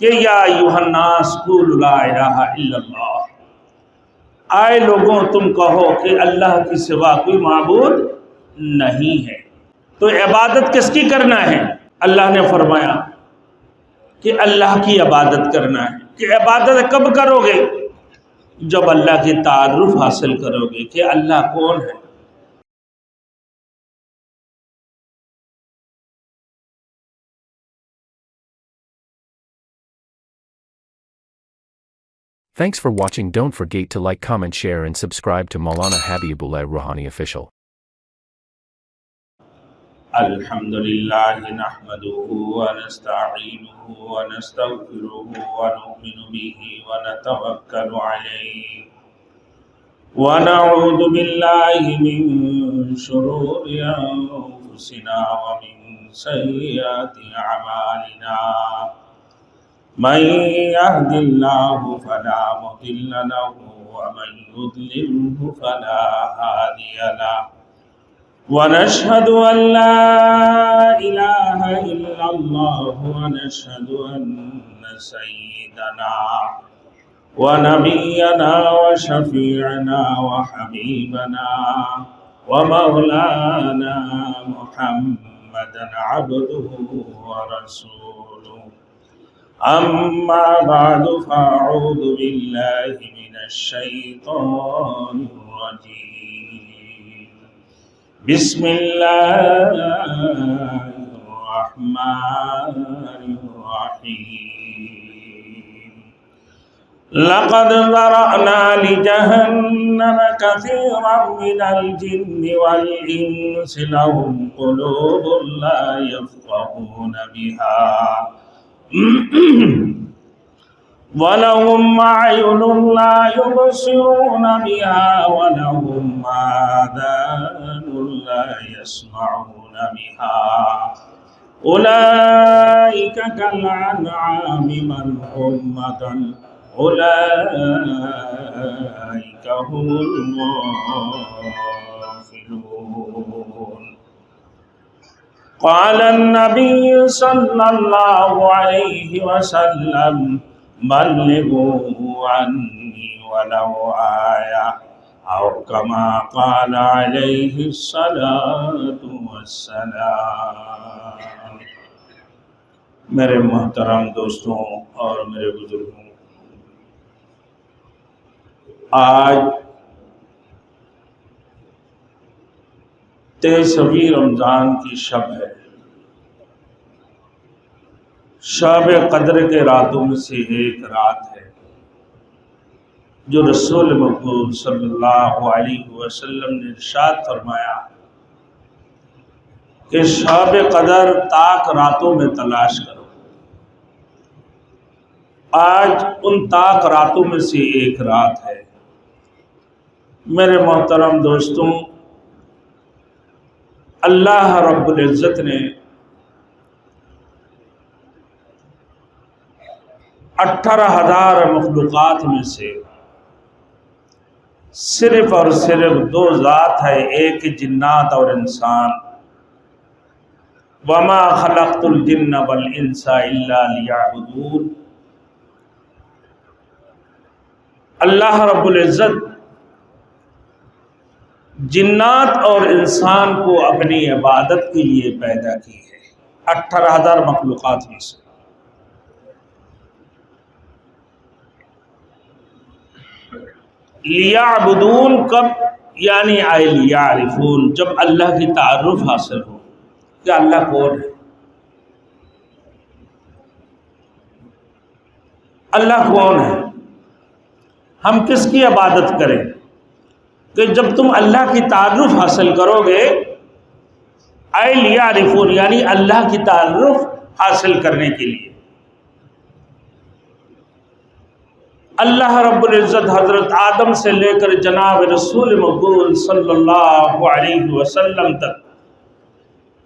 کہ یا ایھا الناس قولوا لا الہ الا اللہ، آئے لوگوں تم کہو کہ اللہ کی سوا کوئی معبود نہیں ہے۔ تو عبادت کس کی کرنا ہے؟ اللہ نے فرمایا کہ اللہ کی عبادت کرنا ہے۔ کہ عبادت کب کرو گے؟ جب اللہ کی تعارف حاصل کرو گے کہ اللہ کون ہے۔ Thanks for watching. Don't forget to like, comment, share and subscribe to Maulana Habibullah Ruhani Official. الحمدللہ نحمده ونستعینه ونستغفره ونؤمن به ونتوکل علیہ ونعوذ باللہ من شرور انفسنا ومن سیئات اعمالنا من يهد الله فلا مضل له ومن يضلله فلا هادي له ونشهد أن لا إله إلا الله ونشهد أن سيدنا ونبينا وشفيعنا وحبيبنا ومولانا محمدا عبده ورسوله أما بعد فأعوذ بالله من الشيطان الرجيم بسم اللہ الرحمن الرحیم لقد ذرأنا لجہنم كثيرا من الجن والإنس لهم قلوب لا يفقهون بها وَلَهُمْ أَعْيُنٌ لَا يُبْصِرُونَ بِهَا وَلَهُمْ آذَانٌ لَا يَسْمَعُونَ بِهَا أُولَئِكَ كَالْأَنْعَامِ بَلْ هُمْ أَضَلُّ أُولَئِكَ هُمُ الْغَافِلُونَ قال النبي صلى الله عليه وسلم بلغوا عني ولو آية أو كما قال عليه الصلاة والسلام۔ میرے محترم دوستوں اور میرے بزرگوں، آج 23ویں رمضان کی شب ہے۔ شب قدر کے راتوں میں سے ایک رات ہے جو رسول مقبول صلی اللہ علیہ وسلم نے ارشاد فرمایا کہ شب قدر طاق راتوں میں تلاش کرو۔ آج ان طاق راتوں میں سے ایک رات ہے۔ میرے محترم دوستوں، اللہ رب العزت نے 18,000 مخلوقات میں سے صرف اور صرف 2 ذات ہے، ایک جنات اور انسان۔ وَمَا خَلَقْتُ الْجِنَّ وَالْإِنسَ إِلَّا لِيَعْبُدُونِ۔ اللہ رب العزت جنات اور انسان کو اپنی عبادت کے لیے پیدا کی ہے، 18,000 مخلوقات میں سے۔ لیعبدون کب؟ یعنی آئے لیعرفون، جب اللہ کی تعارف حاصل ہو کہ اللہ کون ہے، اللہ کون ہے، ہم کس کی عبادت کریں۔ کہ جب تم اللہ کی تعارف حاصل کرو گے، اے لیعرفون یعنی اللہ کی تعارف حاصل کرنے کے لیے، اللہ رب العزت حضرت آدم سے لے کر جناب رسول مقبول صلی اللہ علیہ وسلم تک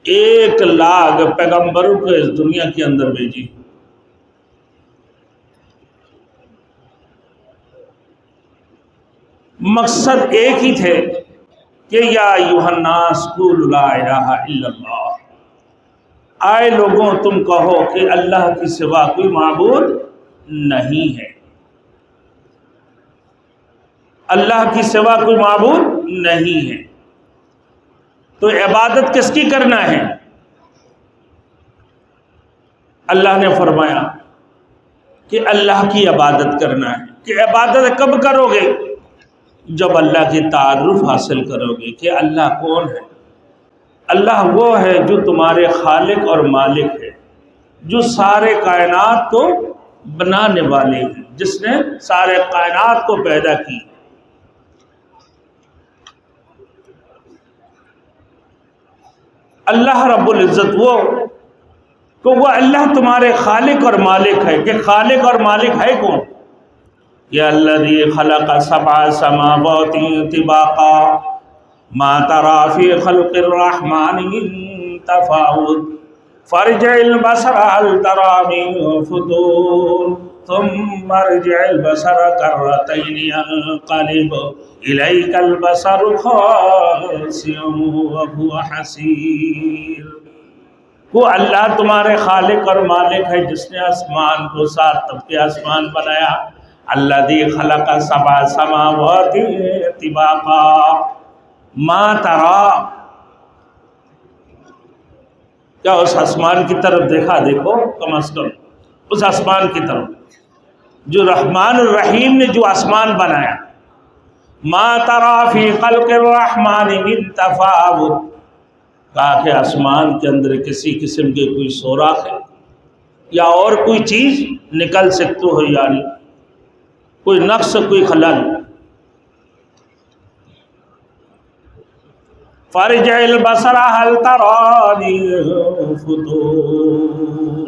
1,00,000 پیغمبروں کو اس دنیا کے اندر بھیجی۔ مقصد ایک ہی تھے کہ یا ایھا الناس قولوا لا الہ الا اللہ، آئے لوگوں تم کہو کہ اللہ کی سوا کوئی معبود نہیں ہے، اللہ کی سوا کوئی معبود نہیں ہے۔ تو عبادت کس کی کرنا ہے؟ اللہ نے فرمایا کہ اللہ کی عبادت کرنا ہے۔ کہ عبادت کب کرو گے؟ جب اللہ کی تعارف حاصل کرو گے کہ اللہ کون ہے۔ اللہ وہ ہے جو تمہارے خالق اور مالک ہے، جو سارے کائنات کو بنانے والے ہیں، جس نے سارے کائنات کو پیدا کی۔ اللہ رب العزت وہ اللہ تمہارے خالق اور مالک ہے۔ کہ خالق اور مالک ہے کون؟ یا الذی خلق سبع سماوات طباقا ما ترى في خلق الرحمن من تفاوت فارجع البصر هل ترى من فطور ثم ارجع البصر كرتين ينقلب إليك البصر خاسئا وهو حسير۔ وہ اللہ تمہارے خالق اور مالک ہے جس نے آسمان کو 7 طبقے آسمان بنایا۔ الذی خلق سبع سماوات طباقا ما ترى، کیا اس آسمان کی طرف دیکھا؟ دیکھو کم از کم اس آسمان کی طرف جو رحمان الرحیم نے جو آسمان بنایا۔ ما ترى فی خلق الرحمن من تفاوت، کہا کہ آسمان کے اندر کسی قسم کے کوئی سوراخ ہے یا اور کوئی چیز نکل سکتے ہو، یعنی کوئی نقص، کوئی خلل۔ فارجع البصر هل ترى من فطور،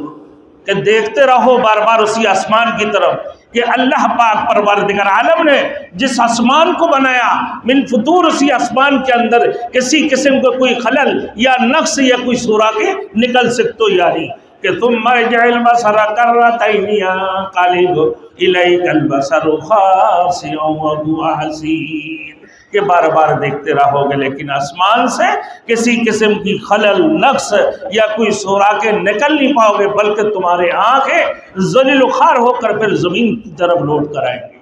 کہ دیکھتے رہو بار بار اسی آسمان کی طرف کہ اللہ پاک پروردگار عالم نے جس آسمان کو بنایا، من فطور، اسی آسمان کے اندر کسی قسم کا کوئی خلل یا نقص یا کوئی سوراخیں نکل سکتے، یعنی کہ ثم ارجع البصر کرتين ينقلب إليك البصر خاسئا وهو حسير، کہ بار بار دیکھتے رہو گے لیکن آسمان سے کسی قسم کی خلل، نقص یا کوئی سوراخیں نکل نہیں پاؤ گے، بلکہ تمہارے آنکھیں ذلیل و خوار ہو کر پھر زمین کی طرف لوٹ کر آئیں گے۔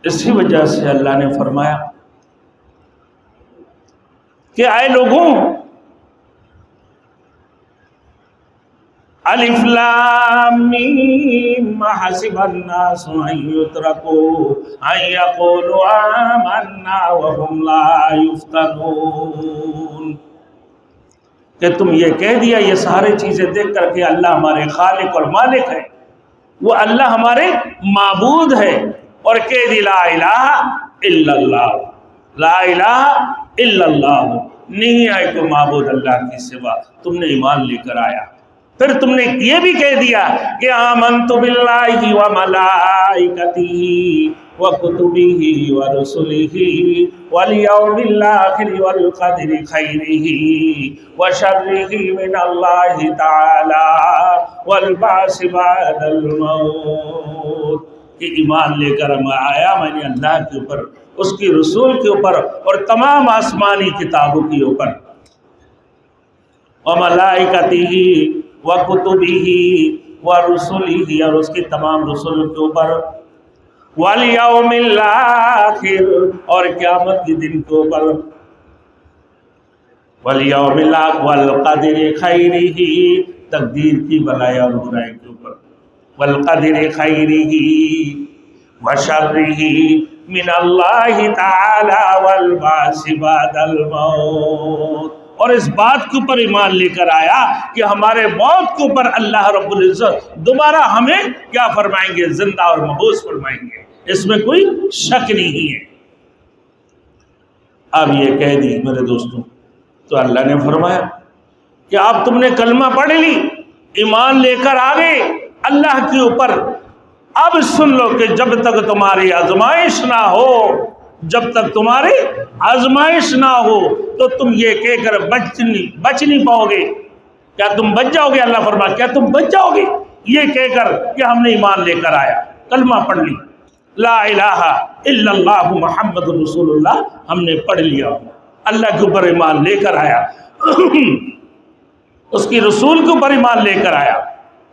اسی وجہ سے اللہ نے فرمایا کہ اے لوگوں، الف لام میم حسب الناس ان یترکوا ان یقولوا آمنا وهم لا یفتنون، کہ تم یہ کہہ دیا یہ سارے چیزیں دیکھ کر کہ اللہ ہمارے خالق اور مالک ہے، وہ اللہ ہمارے معبود ہے، اور کہہ دی لا الہ الا اللہ، لا الہ الا اللہ، نہیں ہے کوئی معبود اللہ کی سوا، تم نے ایمان لے کر آیا۔ پھر تم نے یہ بھی کہہ دیا کہ آمنت باللہ وملائکتہ وکتبہ ورسلہ والیوم الآخر والقدر خیرہ وشرہ من اللہ تعالی والبعث بعد الموت، کہ ایمان لے کر میں آیا، میں نے اللہ کے اوپر، اس کی رسول کے اوپر اور تمام آسمانی کتابوں کے اوپر، وملائکتہ وَكُتُبِهِ وَرُسُلِهِ، اور اس کی تمام رسولوں کے اوپر، وَالْيَوْمِ الْآخِرِ، اور قیامت کے دن کے اوپر، وَالْيَوْمِ الْآخِرِ وَالْقَدْرِ خَيْرِهِ، تقدیر کی بھلائی اور برائی کے اوپر، وَالْقَدْرِ خَيْرِهِ وَشَرِّهِ مِنَ اللَّهِ تَعَالَى وَالْبَعْثِ بَعْدَ الْمَوْتِ، اور اس بات کے اوپر ایمان لے کر آیا کہ ہمارے موت کے اوپر اللہ رب العزت دوبارہ ہمیں کیا فرمائیں گے؟ زندہ اور مبعوث فرمائیں گے، اس میں کوئی شک نہیں ہے۔ اب یہ کہہ دی میرے دوستوں، تو اللہ نے فرمایا کہ اب تم نے کلمہ پڑھ لی، ایمان لے کر آ گئے اللہ کے اوپر، اب سن لو کہ جب تک تمہاری آزمائش نہ ہو، جب تک تمہاری آزمائش نہ ہو تو تم یہ کہہ کر بچ نہیں پاؤ گے۔ کیا تم بچ جاؤ گے؟ اللہ فرمایا کیا تم بچ جاؤ گے یہ کہہ کر کہ ہم نے ایمان لے کر آیا، کلمہ پڑھ لی، لا الہ الا اللہ محمد رسول اللہ ہم نے پڑھ لیا، اللہ کے اوپر ایمان لے کر آیا، اس کی رسول کے اوپر ایمان لے کر آیا،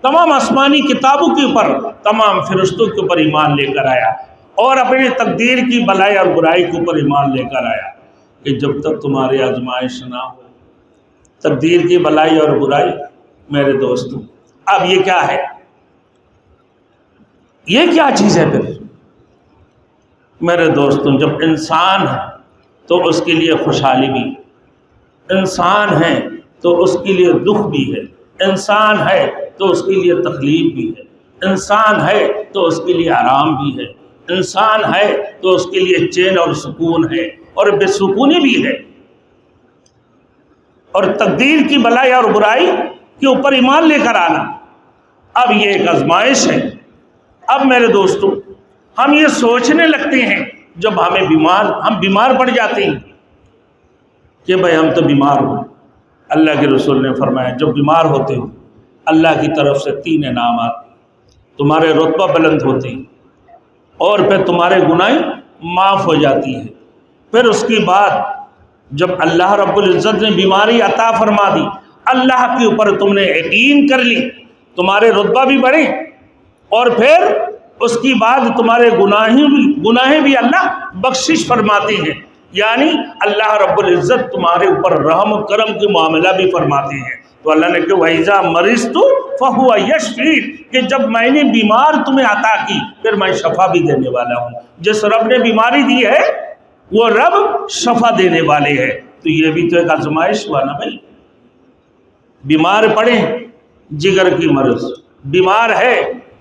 تمام آسمانی کتابوں کے اوپر، تمام فرشتوں کے اوپر ایمان لے کر آیا، اور اپنی تقدیر کی بلائی اور برائی کے اوپر ایمان لے کر آیا کہ جب تک تمہاری آزمائش نہ ہو، تقدیر کی بلائی اور برائی میرے دوستوں، اب یہ کیا ہے؟ یہ کیا چیز ہے پھر میرے دوستوں؟ جب انسان ہے تو اس کے لیے خوشحالی بھی، انسان ہے تو اس کے لیے دکھ بھی ہے، انسان ہے تو اس کے لیے تکلیف بھی ہے، انسان ہے تو اس کے لیے آرام بھی ہے، انسان ہے تو اس کے لیے چین اور سکون ہے، اور بے سکونی بھی ہے۔ اور تقدیر کی بلائی اور برائی کے اوپر ایمان لے کر آنا، اب یہ ایک آزمائش ہے۔ اب میرے دوستوں، ہم یہ سوچنے لگتے ہیں جب ہم بیمار پڑ جاتے ہیں کہ بھائی ہم تو بیمار ہوں۔ اللہ کے رسول نے فرمایا جب بیمار ہوتے ہو اللہ کی طرف سے 3 انعامات، تمہارے رتبہ بلند ہوتے ہیں، اور پھر تمہارے گناہیں معاف ہو جاتی ہیں۔ پھر اس کے بعد جب اللہ رب العزت نے بیماری عطا فرما دی، اللہ کے اوپر تم نے یقین کر لی، تمہارے رتبہ بھی بڑھے، اور پھر اس کی بعد تمہارے گناہیں بھی اللہ بخشش فرماتے ہیں، یعنی اللہ رب العزت تمہارے اوپر رحم و کرم کی معاملہ بھی فرماتے ہیں۔ تو اللہ نے کہ وَإِذَا مَرِضْتُ فَهُوَ يَشْفِينِ، کہ جب میں نے بیمار تمہیں عطا کی پھر میں شفا بھی دینے والا ہوں۔ جس رب نے بیماری دی ہے وہ رب شفا دینے والے ہے۔ تو یہ بھی تو ایک آزمائش ہوا نا بھائی۔ بیمار پڑے جگر کی مرض، بیمار ہے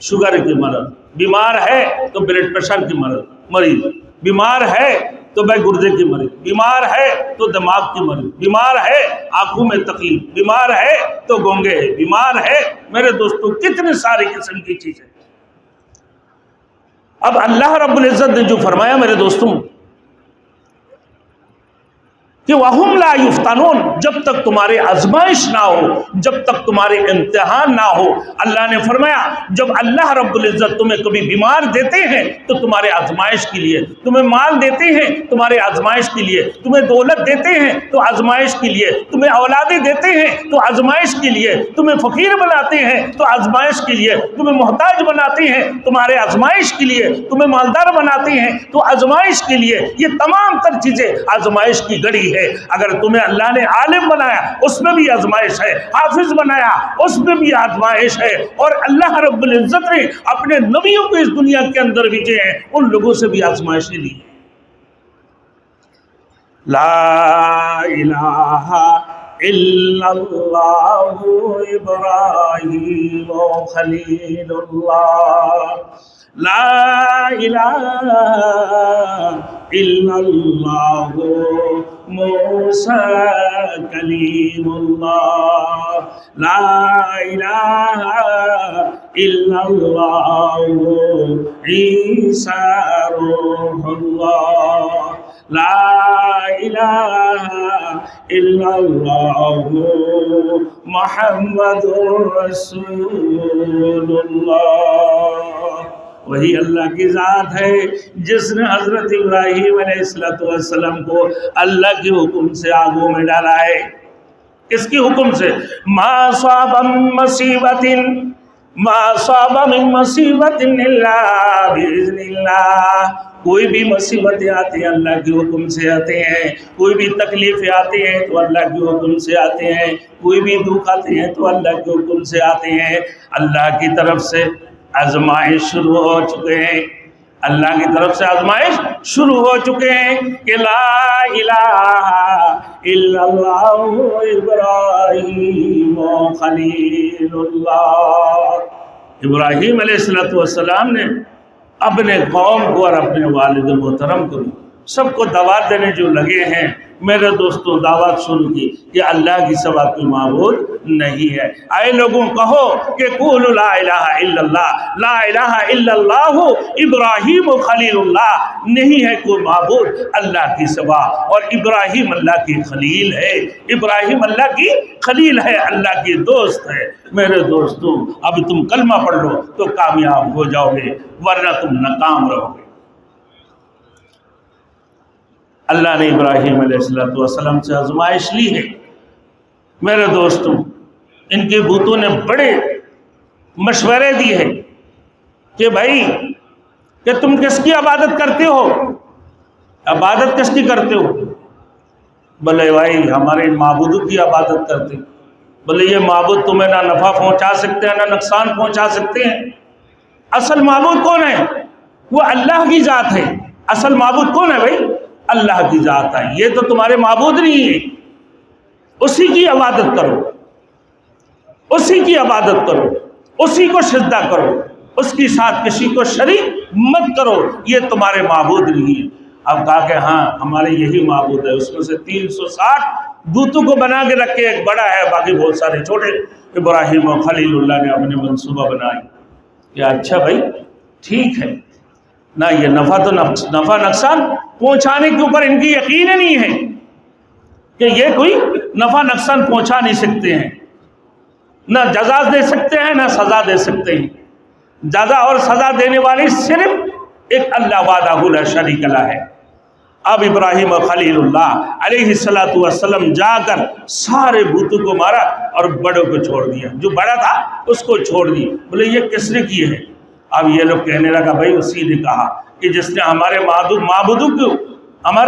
شوگر کی مرض، بیمار ہے تو بلڈ پریشر کی مریض، بیمار ہے تو بھائی گردے کی مریض، بیمار ہے تو دماغ کی مریض، بیمار ہے آنکھوں میں تکلیف، بیمار ہے تو گونگے ہے، بیمار ہے میرے دوستوں کتنے ساری قسم کی چیزیں۔ اب اللہ رب العزت نے جو فرمایا میرے دوستوں کہ وَهُمْ لَا يُفْتَنُونَ، جب تک تمہارے آزمائش نہ ہو، جب تک تمہارے امتحان نہ ہو، اللہ نے فرمایا جب اللہ رب العزت تمہیں کبھی بیمار دیتے ہیں تو تمہارے آزمائش کے لیے، تمہیں مال دیتے ہیں تمہارے آزمائش کے لیے، تمہیں دولت دیتے ہیں تو آزمائش کے لیے، تمہیں اولادیں دیتے ہیں تو آزمائش کے لیے، تمہیں فقیر بناتے ہیں تو آزمائش کے لیے، تمہیں محتاج بناتے ہیں تمہارے آزمائش کے لیے، تمہیں مالدار بناتے ہیں تو آزمائش کے لیے، یہ تمام تر چیزیں آزمائش کی گڑی ہے۔ اگر تمہیں اللہ نے عالم بنایا اس میں بھی آزمائش ہے، حافظ بنایا اس میں بھی آزمائش ہے، اور اللہ رب العزت نے اپنے نبیوں کو اس دنیا کے اندر بھیجے ہیں ان لوگوں سے بھی آزمائشیں لی ہیں۔ لا الہ الا اللہ ابراہیم خلیل اللہ، لا الہ الا اللہ موسیٰ کلیم اللہ، لا الہ الا اللہ عیسیٰ روح اللہ، لا الہ الا اللہ محمد رسول اللہ۔ وہی اللہ کی ذات ہے جس نے حضرت ابراہیم علیہ السلام کو اللہ کے حکم سے آگوں میں ڈالا ہے۔ کس کے حکم سے؟ ما صاب من مصیبت الا باذن اللہ، کوئی بھی مصیبتیں آتی ہیں اللہ کے حکم سے آتے ہیں، کوئی بھی تکلیفیں آتے ہیں تو اللہ کے حکم سے آتے ہیں، کوئی بھی دکھ آتے ہیں تو اللہ کے حکم سے آتے ہیں۔ اللہ کی طرف سے آزمائش شروع ہو چکے ہیں، اللہ کی طرف سے آزمائش شروع ہو چکے ہیں کہ لا الہ الا اللہ ابراہیم خلیل اللہ۔ ابراہیم علیہ السلام نے اپنے قوم کو اور اپنے والد محترم کو سب کو دعوت دینے جو لگے ہیں میرے دوستوں، دعوت شروع کی کہ اللہ کی سوا کوئی معبود نہیں ہے۔ اے لوگوں کہو کہ قولوا لا الہ الا اللہ، لا الہ الا اللہ ابراہیم خلیل اللہ، نہیں ہے کوئی معبود اللہ کی سوا، اور ابراہیم اللہ کی خلیل ہے، ابراہیم اللہ کی خلیل ہے، اللہ کی دوست ہے۔ میرے دوستوں اب تم کلمہ پڑھ لو تو کامیاب ہو جاؤ گے، ورنہ تم ناکام رہو گے۔ اللہ نے ابراہیم علیہ السلام سے آزمائش لی ہے۔ میرے دوستوں ان کے بتوں نے بڑے مشورے دیے ہیں کہ بھائی کہ تم کس کی عبادت کرتے ہو؟ عبادت کس کی کرتے ہو؟ بولے بھائی ہمارے معبودوں کی عبادت کرتے. بولے یہ معبود تمہیں نہ نفع پہنچا سکتے ہیں نہ نقصان پہنچا سکتے ہیں. اصل معبود کون ہے؟ وہ اللہ کی ذات ہے. اصل معبود کون ہے بھائی؟ اللہ کی ذات ہے. یہ تو تمہارے معبود نہیں ہے. اسی کی عبادت کرو, اسی کی عبادت کرو, اسی کو سجدہ کرو, اس کے ساتھ کسی کو شریک مت کرو. یہ تمہارے معبود نہیں ہے. اب کہا کہ ہاں ہمارے یہی معبود ہے. اس میں سے 360 بتوں کو بنا کے رکھے, ایک بڑا ہے باقی بہت سارے چھوٹے. ابراہیم و خلیل اللہ نے اپنے منصوبہ بنائی کہ اچھا بھائی ٹھیک ہے نہ, یہ نفع نقصان پہنچانے کے اوپر ان کی یقین نہیں ہے کہ یہ کوئی نفع نقصان پہنچا نہیں سکتے ہیں, نہ جزا دے سکتے ہیں نہ سزا دے سکتے ہیں. جزا اور سزا دینے والی صرف ایک اللہ وحدہ لا شریک لہ ہے. اب ابراہیم و خلیل اللہ علیہ السلام جا کر سارے بتوں کو مارا اور بڑوں کو چھوڑ دیا. جو بڑا تھا اس کو چھوڑ دیا. بولے یہ کس نے کیے ہے؟ اب یہ لوگ کہنے لگا بھائی اسی نے کہا کہ جس نے ہمارے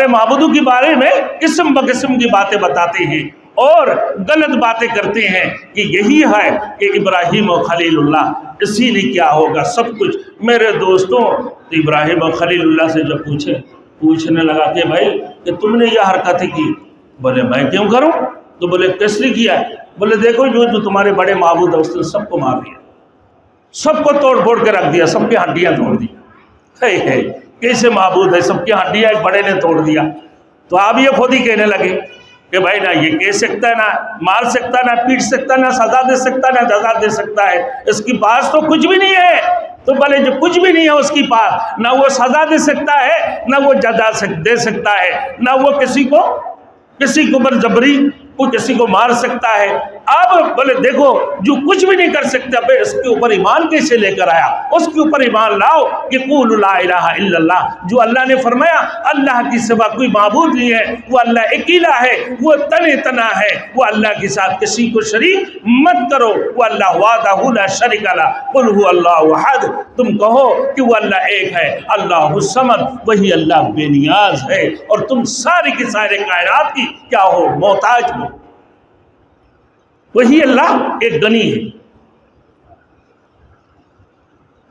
معبودوں کے بارے میں قسم بقسم کی باتیں بتاتے ہیں اور غلط باتیں کرتے ہیں کہ یہی ہے کہ ابراہیم و خلیل اللہ, اسی نے کیا ہوگا سب کچھ. میرے دوستوں, ابراہیم و خلیل اللہ سے جب پوچھنے لگا کہ بھائی کہ تم نے یہ حرکتیں کی. بولے میں کیوں کروں؟ تو بولے کس نے کیا ہے؟ بولے دیکھو جو تمہارے بڑے معبود ہے اس نے سب کو مار دیا, سب کو توڑ پھوڑ کے رکھ دیا, سب کی ہڈیاں توڑ دی. کیسے معبود ہے, سب کی ہڈیاں ایک بڑے نے توڑ دیا. تو آپ یہ خود ہی کہنے لگے کہ بھائی نہ یہ کہہ سکتا ہے, نہ مار سکتا, نہ پیٹ سکتا, نہ سزا دے سکتا, نہ جزا دے سکتا ہے. اس کے پاس تو کچھ بھی نہیں ہے. تو بھلے جو کچھ بھی نہیں ہے اس کے پاس, نہ وہ سزا دے سکتا ہے نہ وہ جزا دے سکتا ہے, نہ وہ کسی کو برجبری وہ کسی کو مار سکتا ہے. اب بولے دیکھو جو کچھ بھی نہیں کر سکتا, پھر اس کے اوپر ایمان کیسے لے کر آیا؟ اس کے اوپر ایمان لاؤ کہ قول لا الہ الا اللہ. جو اللہ نے فرمایا اللہ کی سوا کوئی معبود نہیں ہے, وہ اللہ اکیلا ہے, وہ تنہا ہے, وہ اللہ کے ساتھ کسی کو شریک مت کرو. وہ اللہ وحدہ لا شریک لہ, قل هو اللہ احد. تم کہو کہ وہ اللہ ایک ہے, اللہ الصمد, وہی اللہ بے نیاز ہے اور تم ساری کی سارے کائنات کی کیا ہو, محتاج ہو. وہی اللہ ایک غنی ہے.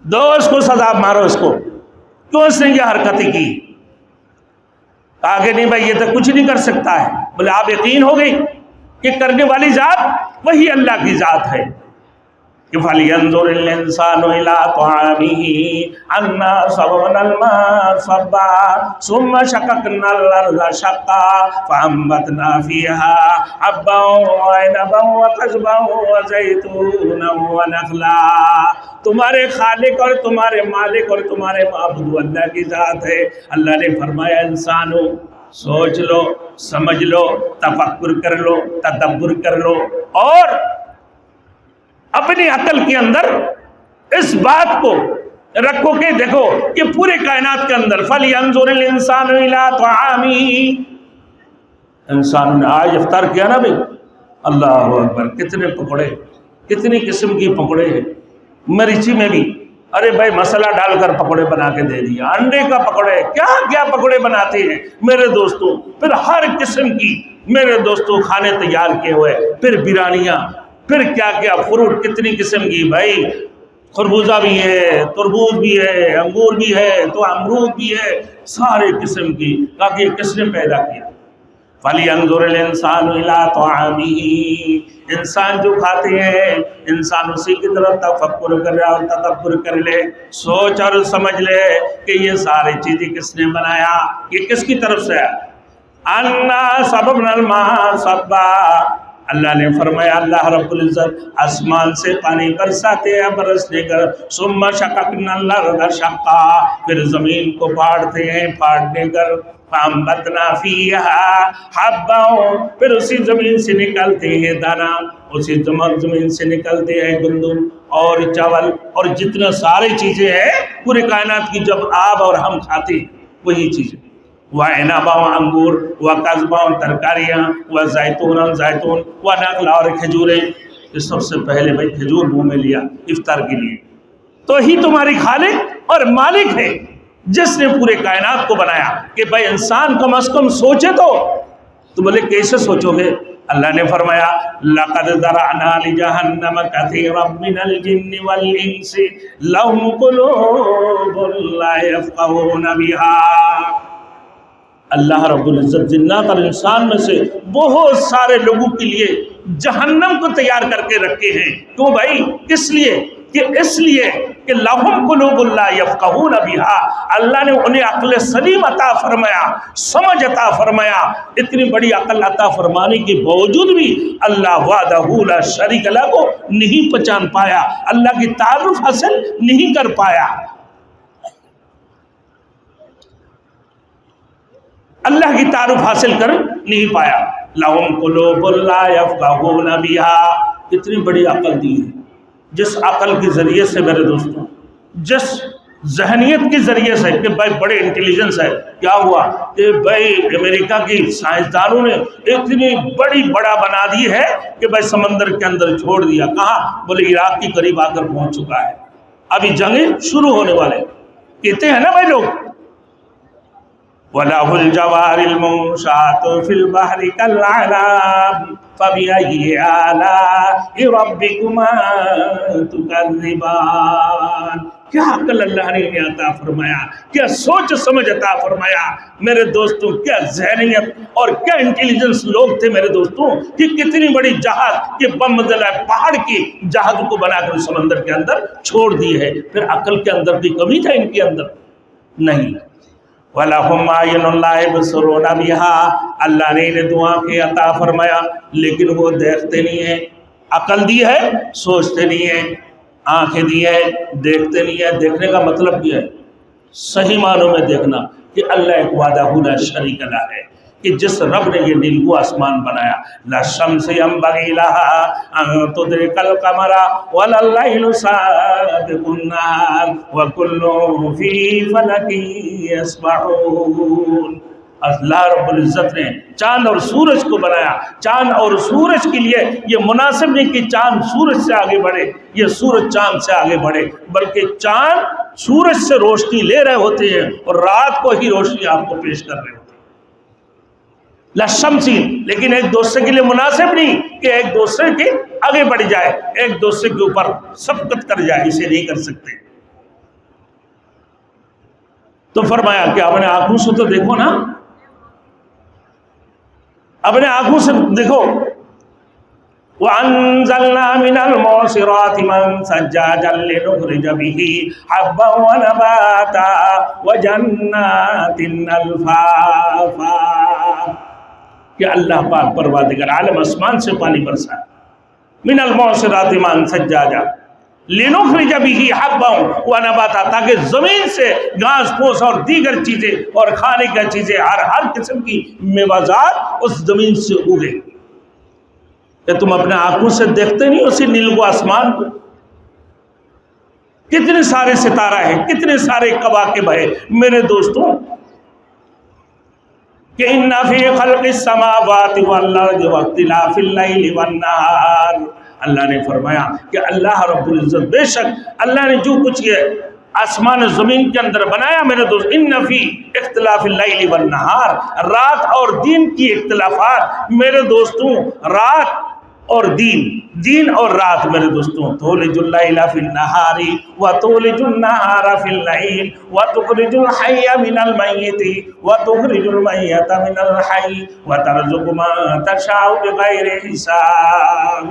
دو اس کو سزا, مارو اس کو. کیوں اس نے یہ حرکتیں کی؟ آگے نہیں بھائی یہ تو کچھ نہیں کر سکتا ہے. بولے آپ یقین ہو گئی کہ کرنے والی ذات وہی اللہ کی ذات ہے. کہ فَلْيَنْظُرِ الْإِنسَانُ إِلَىٰ طَعَامِهِ أَنَّا صَبَبْنَا الْمَاءَ صَبًّا ثُمَّ شَقَقْنَا الْأَرْضَ شَقًّا فَأَنبَتْنَا فِيهَا حَبًّا وَعِنَبًا وَقَضْبًا وَزَيْتُونًا وَنَخْلًا. تمہارے خالق اور تمہارے مالک اور تمہارے معبود اللہ کی ذات ہے. اللہ نے فرمایا انسانو سوچ لو, سمجھ لو, تفکر کر لو, تدبر کر لو اور اپنی عقل کے اندر اس بات کو رکھو کہ دیکھو کہ پورے کائنات کے اندر فَلْيَنْظُرِ الْإِنسَانُ إِلَىٰ طَعَامِهِ. انسانوں نے آج افطار کیا نا بھائی, اللہ اکبر, کتنے پکوڑے, کتنی قسم کی پکوڑے ہیں. مرچی میں بھی ارے بھائی مسالہ ڈال کر پکوڑے بنا کے دے دیا, انڈے کا پکوڑے, کیا کیا پکوڑے بناتے ہیں میرے دوستوں. پھر ہر قسم کی میرے دوستوں کھانے تیار کیے ہوئے, پھر بریانیاں, پھر کیا کیا فروٹ, کتنی قسم کی بھائی. خربوزہ بھی ہے, تربوز بھی ہے, انگور بھی ہے, تو امرود بھی ہے, سارے قسم کی. تاکہ یہ کس نے پیدا کیا؟ فَلْيَنْظُرِ الْإِنسَانُ إِلَىٰ طَعَامِهِ. انسان جو کھاتے ہیں انسان اسی کی طرف تفکر کر رہا اور تدبر کر لے, سوچ اور سمجھ لے کہ یہ ساری چیزیں کس نے بنایا, یہ کس کی طرف سے ہے. أَنَّا صَبَبْنَا الْمَاءَ صَبًّا. اللہ نے فرمایا اللہ رب العزت آسمان سے پانی برساتے ہیں, برسنے کر ثم شققنا الارض شقا, پھر زمین کو پھاڑتے ہیں, پھاڑنے کر فانبتنا فیہا حبا, پھر اسی زمین سے نکلتے ہیں دانا, اسی زمین سے نکلتے ہیں گندم اور چاول اور جتنا سارے چیزیں ہیں پورے کائنات کی, جب آپ اور ہم کھاتے وہی چیزیں. وَعِنَبًا انگور, وَقَضْبًا ترکاریاں, وَزَيْتُونًا زیتون, وَنَخْلًا اور کھجوریں. کہ سب سے پہلے بھائی کھجور منہ میں لیا افطار کے لیے، تو ہی تمہاری خالق اور مالک ہے جس نے پورے کائنات کو بنایا کہ بھائی انسان کم از کم سوچے تو بولے کیسے سوچو گے؟ اللہ نے فرمایا لَقَدْ ذَرَعْنَا لِجَهَنَّمَ كَثِيرًا مِّنَ الْجِنِّ وَالْإِنسِ لَهُمْ قُلُوبٌ لَّا يَفْقَهُونَ بِهَا۔ اللہ رب العزت جنات اور انسان میں سے بہت سارے لوگوں کے لیے جہنم کو تیار کر کے رکھے ہیں۔ کیوں بھائی؟ کس لیے؟ کہ اس لیے کہ لَهُمْ قُلُوبٌ لَّا يَفْقَهُونَ بِهَا، اللہ نے انہیں عقل سلیم عطا فرمایا، سمجھ عطا فرمایا۔ اتنی بڑی عقل عطا فرمانے کے باوجود بھی اللہ وحدہ لا شریک لہ کو نہیں پہچان پایا، اللہ کی تعارف حاصل نہیں کر پایا، اللہ کی تعارف حاصل کر نہیں پایا۔ لَهُمْ قُلُوبٌ لَّا يَفْقَهُونَ بِهَا، کتنی بڑی عقل دی ہے، جس عقل کے ذریعے سے میرے دوستوں، جس ذہنیت کے ذریعے سے کہ بھائی بڑے انٹیلیجنس ہے، کیا ہوا کہ بھائی امریکہ کی سائنسدانوں نے اتنی بڑا بنا دی ہے کہ بھائی سمندر کے اندر چھوڑ دیا، کہاں؟ بولے عراق کے قریب آ کر پہنچ چکا ہے، ابھی جنگیں شروع ہونے والے کہتے ہیں نا بھائی لوگ۔ وَلَهُ الْجَوَارِ الْمُنشَآتُ فِي الْبَحْرِ كَالْأَعْلَامِ فَبِأَيِّ آلَاءِ رَبِّكُمَا تُكَذِّبَانِ۔ کیا عقل اللہ نے انہیں عطا فرمایا، کیا سوچ سمجھ عطا فرمایا میرے دوستوں، کیا ذہنیت اور کیا انٹیلیجنس لوگ تھے میرے دوستوں کہ کتنی بڑی جہاز کے بمدلہ پہاڑ کی جہاز کو بنا کر سمندر کے اندر چھوڑ دی ہے۔ پھر عقل کے اندر بھی کمی تھا ان کے اندر؟ نہیں۔ وَلَهُمْ أَعْيُنٌ لَّا يُبْصِرُونَ بِهَا، اللہ نے انہیں دو آنکھیں عطا فرمایا لیکن وہ دیکھتے نہیں ہیں۔ عقل دی ہے، سوچتے نہیں ہیں، آنکھیں دی ہے، دیکھتے نہیں ہیں۔ دیکھنے کا مطلب کیا ہے؟ صحیح معنوں میں دیکھنا کہ اللہ ایک وحدہ لا شریک لہ ہے، کہ جس رب نے یہ نیلگوں آسمان بنایا، لا الشمس ينبغي لها ان تدرك القمر ولا الليل سابق النهار وكل في فلك يسبحون۔ اللہ رب العزت نے چاند اور سورج کو بنایا، چاند اور سورج کے لیے یہ مناسب نہیں کہ چاند سورج سے آگے بڑھے، یہ سورج چاند سے آگے بڑھے، بلکہ چاند سورج سے روشنی لے رہے ہوتے ہیں اور رات کو ہی روشنی آپ کو پیش کر رہے ہوتے ہیں۔ لَشَمْسِ، لیکن ایک دوسرے کے لیے مناسب نہیں کہ ایک دوسرے کے آگے بڑھ جائے، ایک دوسرے کے اوپر سبقت کر جائے، اسے نہیں کر سکتے۔ تو فرمایا کہ اپنے آنکھوں سے تو دیکھو نا، اپنے آنکھوں سے دیکھو۔ وَأَنزَلْنَا مِنَ الْمُعْصِرَاتِ مَاءً ثَجَّاجًا لِنُخْرِجَ بِهِ حَبًّا وَنَبَاتًا وَجَنَّاتٍ أَلْفَافًا، کہ اللہ پاک پروردگار عالم آسمان سے پانی برسا، من المعصرات ماء ثجاجا لنخرج به حبا ونباتا، تاکہ زمین سے گھاس پھوس اور دیگر چیزیں اور کھانے کی چیزیں، ہر قسم کی میوات اس زمین سے اگے۔ کہ تم اپنے آنکھوں سے دیکھتے نہیں اسی نیلگوں آسمان کو؟ کتنے سارے ستارہ ہیں، کتنے سارے کواکب ہیں میرے دوستوں، کہ ان فی خلق السماوات والارض واختلاف اللیل والنہار، اللہ نے فرمایا کہ اللہ رب العزت بے شک اللہ نے جو کچھ یہ آسمان و زمین کے اندر بنایا میرے دوست، ان فی اختلاف اللیل والنہار، رات اور دین کی اختلافات میرے دوستوں، رات اور دین اور رات میرے دوستوں، تولج اللیل فی النہار وتولج النہار فی اللیل وتخرج الحی من المیت وتخرج المیت من الحی وترزق من تشاء بغیر حساب۔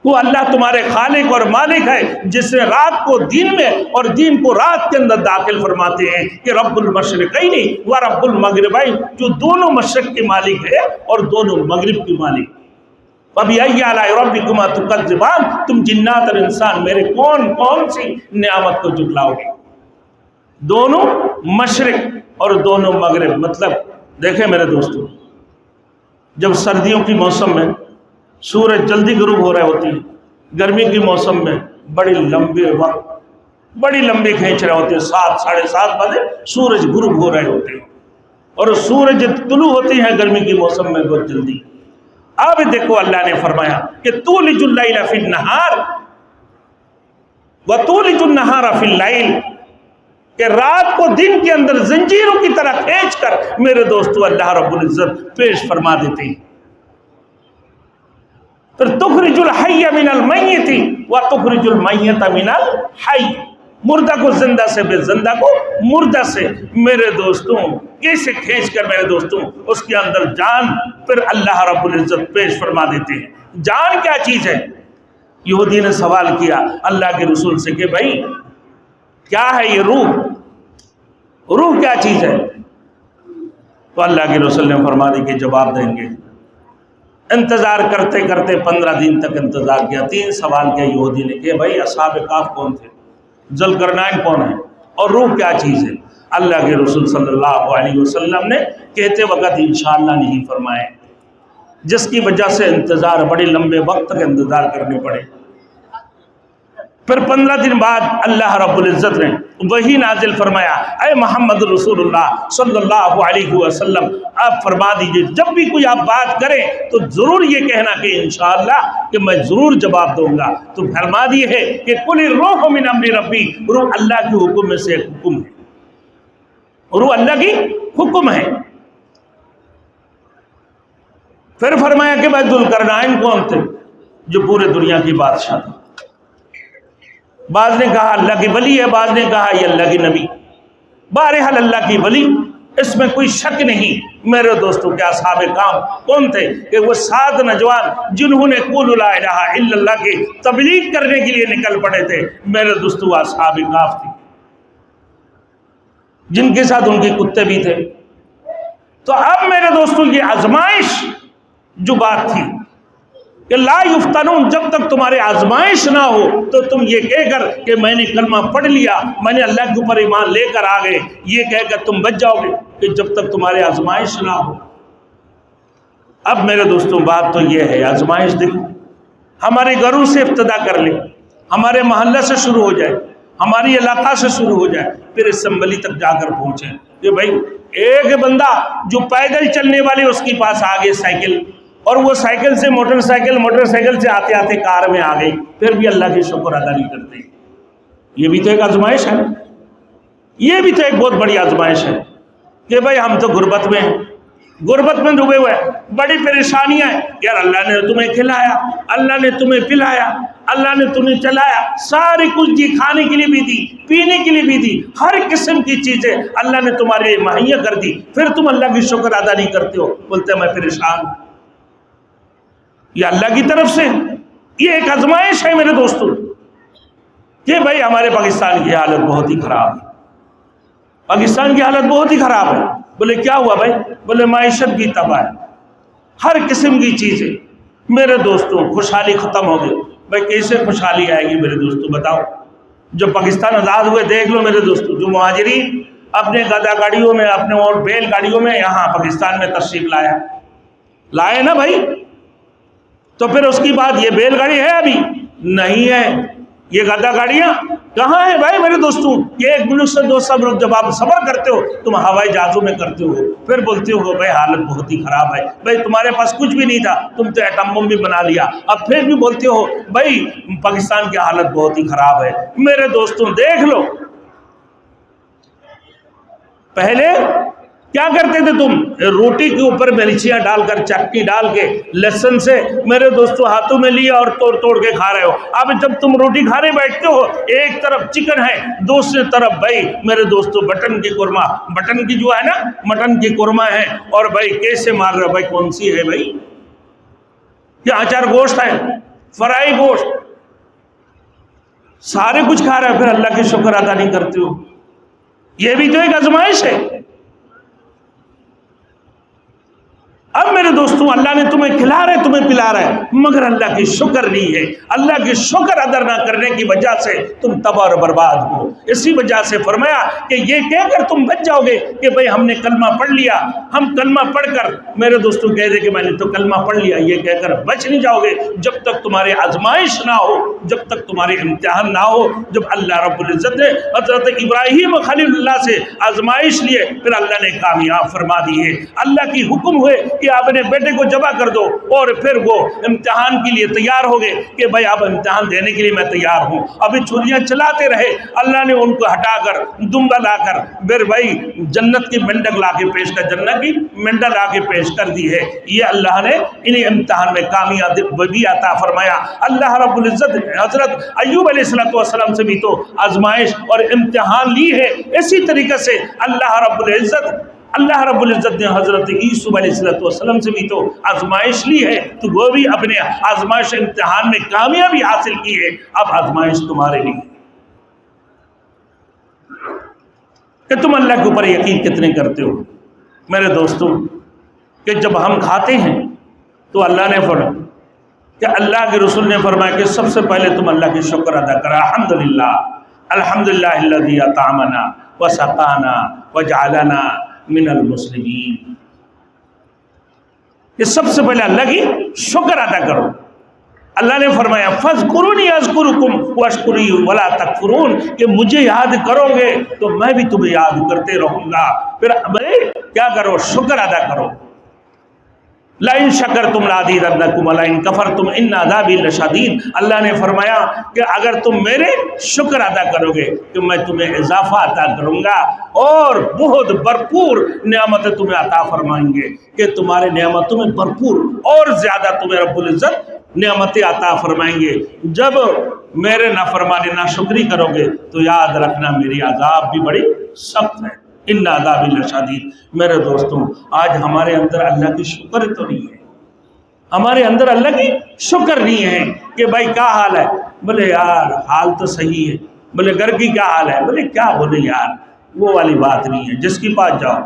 وہ اللہ تمہارے خالق اور مالک ہے جس نے رات کو دین میں اور دین کو رات کے اندر داخل فرماتے ہیں، کہ رب المشرقین و رب المغربین، جو دونوں مشرق کے مالک ہے اور دونوں مغرب کے مالک۔ فَبِأَيِّ آلَاءِ رَبِّكُمَا تُكَذِّبَانِ، تم جنات اور انسان میرے کون سی نعمت کو جھٹلاؤ گے؟ دونوں مشرق اور دونوں مغرب، مطلب دیکھیں میرے دوستوں، جب سردیوں کی موسم میں سورج جلدی غروب ہو رہے ہوتی ہے، گرمی کی موسم میں بڑی لمبی کھینچ رہے ہوتے ہیں، 7 ساڑھے 7 بجے سورج غروب ہو رہے ہوتے ہیں، اور سورج طلوع ہوتے ہیں گرمی کی موسم میں بہت جلدی۔ اب دیکھو اللہ نے فرمایا کہ تولج اللیل فی النہار وتولج النہار فی اللیل، کہ رات کو دن کے اندر زنجیروں کی طرح کھینچ کر میرے دوستو اللہ رب العزت پیش فرما دیتے ہیں۔ پھر تخرج الحی من المیت وتخرج المیت من الحی، مردہ کو زندہ سے، بے زندہ کو مردہ سے، میرے دوستوں کیسے کھینچ کر میرے دوستوں اس کے اندر جان پھر اللہ رب العزت پیش فرما دیتے ہیں۔ جان کیا چیز ہے؟ یہودی نے سوال کیا اللہ کے رسول سے کہ بھائی کیا ہے یہ روح؟ روح کیا چیز ہے؟ تو اللہ کے رسول نے فرما دی کہ جواب دیں گے۔ انتظار کرتے کرتے 15 دن تک انتظار کیا، 3 سوال کیا یہودی نے کہ بھائی اصحاب کہف کون تھے، ذوالقرنین کون ہے، اور روح کیا چیز ہے؟ اللہ کے رسول صلی اللہ علیہ وسلم نے کہتے وقت انشاءاللہ نہیں فرمائے، جس کی وجہ سے انتظار بڑے لمبے وقت تک انتظار کرنے پڑے۔ پھر 15 دن بعد اللہ رب العزت نے وہی نازل فرمایا، اے محمد رسول اللہ صلی اللہ علیہ وسلم آپ فرما دیجئے جب بھی کوئی آپ بات کریں تو ضرور یہ کہنا کہ انشاءاللہ کہ میں ضرور جواب دوں گا۔ تو فرما دی ہے کہ قل الروح من امر ربی، روح اللہ کے حکم میں سے ایک حکم ہے، روح اللہ کی حکم ہے۔ پھر فرمایا کہ بھائی ذوالقرنین کون تھے؟ جو پورے دنیا کی بادشاہ تھا۔ بعض نے کہا اللہ کی ولی ہے، بعض نے کہا یہ اللہ کی نبی، بہرحال اللہ کی ولی، اس میں کوئی شک نہیں۔ میرے دوستوں کے اصحاب کام کون تھے؟ کہ وہ 7 نوجوان جنہوں نے قول لا الہ الا اللہ کی تبلیغ کرنے کے لیے نکل پڑے تھے، میرے دوستوں اصحاب کہف تھی، جن کے ساتھ ان کے کتے بھی تھے۔ تو اب میرے دوستوں یہ آزمائش جو بات تھی کہ لا یفتنون، جب تک تمہارے آزمائش نہ ہو تو تم یہ کہہ کر کہ میں نے کلمہ پڑھ لیا، میں نے اللہ کے اوپر ایمان لے کر آ گئے، یہ کہہ کر تم بچ جاؤ گے کہ جب تک تمہارے آزمائش نہ ہو۔ اب میرے دوستوں بات تو یہ ہے، آزمائش دیکھو ہمارے گھروں سے ابتدا کر لیں، ہمارے محلہ سے شروع ہو جائے، ہماری علاقہ سے شروع ہو جائے، پھر اسمبلی تک جا کر پہنچے کہ بھائی ایک بندہ جو پیدل چلنے والے اس کے پاس آگے سائیکل، اور وہ سائیکل سے موٹر سائیکل سے آتے آتے کار میں آ گئی، پھر بھی اللہ کی شکر ادا نہیں کرتے۔ یہ بھی تو ایک آزمائش ہے، یہ بھی تو ایک بہت بڑی آزمائش ہے کہ بھائی ہم تو غربت میں ہیں، غربت میں ڈوبے ہوئے ہیں، بڑی پریشانیاں ہیں یار، اللہ نے تمہیں کھلایا، اللہ نے تمہیں پلایا، اللہ نے تمہیں چلایا، ساری کچھ دی، کھانے کے لیے بھی دی، پینے کے لیے بھی دی، ہر قسم کی چیزیں اللہ نے تمہارے لیے مہیا کر دی، پھر تم اللہ کی شکر ادا نہیں کرتے ہو، بولتے میں پریشان ہوں۔ یہ اللہ کی طرف سے یہ ایک آزمائش ہے میرے دوستوں کہ بھائی ہمارے پاکستان کی حالت بہت ہی خراب ہے، پاکستان کی حالت بہت ہی خراب ہے۔ بولے کیا ہوا بھائی؟ بولے معیشت کی تباہ ہے، ہر قسم کی چیزیں۔ میرے دوستوں خوشحالی ختم ہو گئی۔ بھائی کیسے خوشحالی آئے گی میرے دوستوں بتاؤ؟ جب پاکستان آزاد ہوئے دیکھ لو میرے دوستوں، جو مہاجرین اپنے گدا گاڑیوں میں، اپنے اور بیل گاڑیوں میں یہاں پاکستان میں تشریف لائے نا بھائی، تو پھر اس کی بعد یہ بیل گاڑی ہے ابھی نہیں ہے، یہ گدا گاڑیاں کہاں ہیں بھائی میرے دوستوں؟ یہ ایک ملک سے دوسرا ملک جب آپ سفر کرتے ہو تم ہوائی جہازوں میں کرتے ہو، پھر بولتے ہو بھائی حالت بہت ہی خراب ہے، بھائی تمہارے پاس کچھ بھی نہیں تھا، تم تو ایٹم بم بھی بنا لیا، اب پھر بھی بولتے ہو بھائی پاکستان کی حالت بہت ہی خراب ہے۔ میرے دوستوں دیکھ لو پہلے کیا کرتے تھے تم؟ روٹی کے اوپر مرچیاں ڈال کر، چٹنی ڈال کے، لہسن سے میرے دوستوں ہاتھوں میں لیا اور توڑ توڑ کے کھا رہے ہو۔ اب جب تم روٹی کھانے بیٹھتے ہو ایک طرف چکن ہے، دوسری طرف بھائی میرے دوستوں بٹن کی قورمہ، بٹن کی جو ہے نا مٹن کی قورمہ ہے، اور بھائی کیسے مار رہے ہو بھائی؟ کون سی ہے بھائی؟ کیا آچار گوشت ہے، فرائی گوشت، سارے کچھ کھا رہے ہو، پھر اللہ کی شکر ادا نہیں کرتے ہو۔ یہ بھی تو ایک آزمائش ہے۔ اب میرے دوستوں اللہ نے تمہیں کھلا رہے، تمہیں پلا رہے، مگر اللہ کی شکر نہیں ہے، اللہ کی شکر ادا نہ کرنے کی وجہ سے تم تباہ اور برباد ہو۔ اسی وجہ سے فرمایا کہ یہ کہہ کر تم بچ جاؤ گے کہ بھئی ہم نے کلمہ پڑھ لیا، ہم کلمہ پڑھ کر میرے دوستوں کہہ دے کہ میں نے تو کلمہ پڑھ لیا، یہ کہہ کر بچ نہیں جاؤ گے جب تک تمہاری آزمائش نہ ہو، جب تک تمہارے امتحان نہ ہو۔ جب اللہ رب العزت نے حضرت ابراہیم خلیل اللہ سے آزمائش لیے، پھر اللہ نے کامیاب فرما دی ہے۔ اللہ کی حکم ہوئے کہ اب اپنے بیٹے کو ذبح کر دو اور پھر وہ امتحان کے لیے تیار ہو گئے کہ بھائی اب امتحان دینے کے لیے میں تیار ہوں. ابھی چھریاں چلاتے رہے, اللہ نے ان کو ہٹا کر دمبا لا کر پھر بھائی جنت کی مینڈک لا کے پیش کر, جنت کی مینڈک لا کے پیش کر دی ہے. یہ اللہ نے انہیں امتحان میں کامیابی عطا فرمایا. اللہ رب العزت حضرت ایوب علیہ السلام سے بھی تو آزمائش اور امتحان لی ہے. اسی طریقے سے اللہ رب العزت نے حضرت یوسف علیہ السلام سے بھی تو آزمائش لی ہے, تو وہ بھی اپنے آزمائش امتحان میں کامیابی حاصل کی ہے. اب آزمائش تمہارے لیے کہ تم اللہ کے اوپر یقین کتنے کرتے ہو. میرے دوستوں, کہ جب ہم کھاتے ہیں تو اللہ نے فرمایا کہ اللہ کے رسول نے فرمایا کہ سب سے پہلے تم اللہ کی شکر ادا کرو. الحمدللہ الحمدللہ الذی اطعمنا وسقانا وجعلنا من المسلمین. یہ سب سے پہلے اللہ کی شکر ادا کرو. اللہ نے فرمایا فاذکرونی اذکرکم واشکری ولا تکفرون, کہ مجھے یاد کرو گے تو میں بھی تمہیں یاد کرتے رہوں گا. پھر کیا کرو, شکر ادا کرو. لئن شکرتم لازیدنکم ولئن کفرتم ان عذابی لشدید. اللہ نے فرمایا کہ اگر تم میرے شکر ادا کرو گے تو میں تمہیں اضافہ عطا کروں گا اور بہت بھرپور نعمتیں تمہیں عطا فرمائیں گے, کہ تمہارے نعمتوں میں بھرپور اور زیادہ تمہیں رب العزت نعمتیں عطا فرمائیں گے. جب میرے نافرمانی ناشکری کرو گے تو یاد رکھنا میری عذاب بھی بڑی سخت ہے. ان عذاب لشدید. میرے دوستوں, آج ہمارے اندر اللہ کی شکر تو نہیں ہے, ہمارے اندر اللہ کی شکر نہیں ہے. کہ بھائی کیا حال ہے, بولے یار حال تو صحیح ہے. بولے گھر کی کیا حال ہے, بولے کیا بولے یار, وہ والی بات نہیں ہے. جس کے پاس جاؤ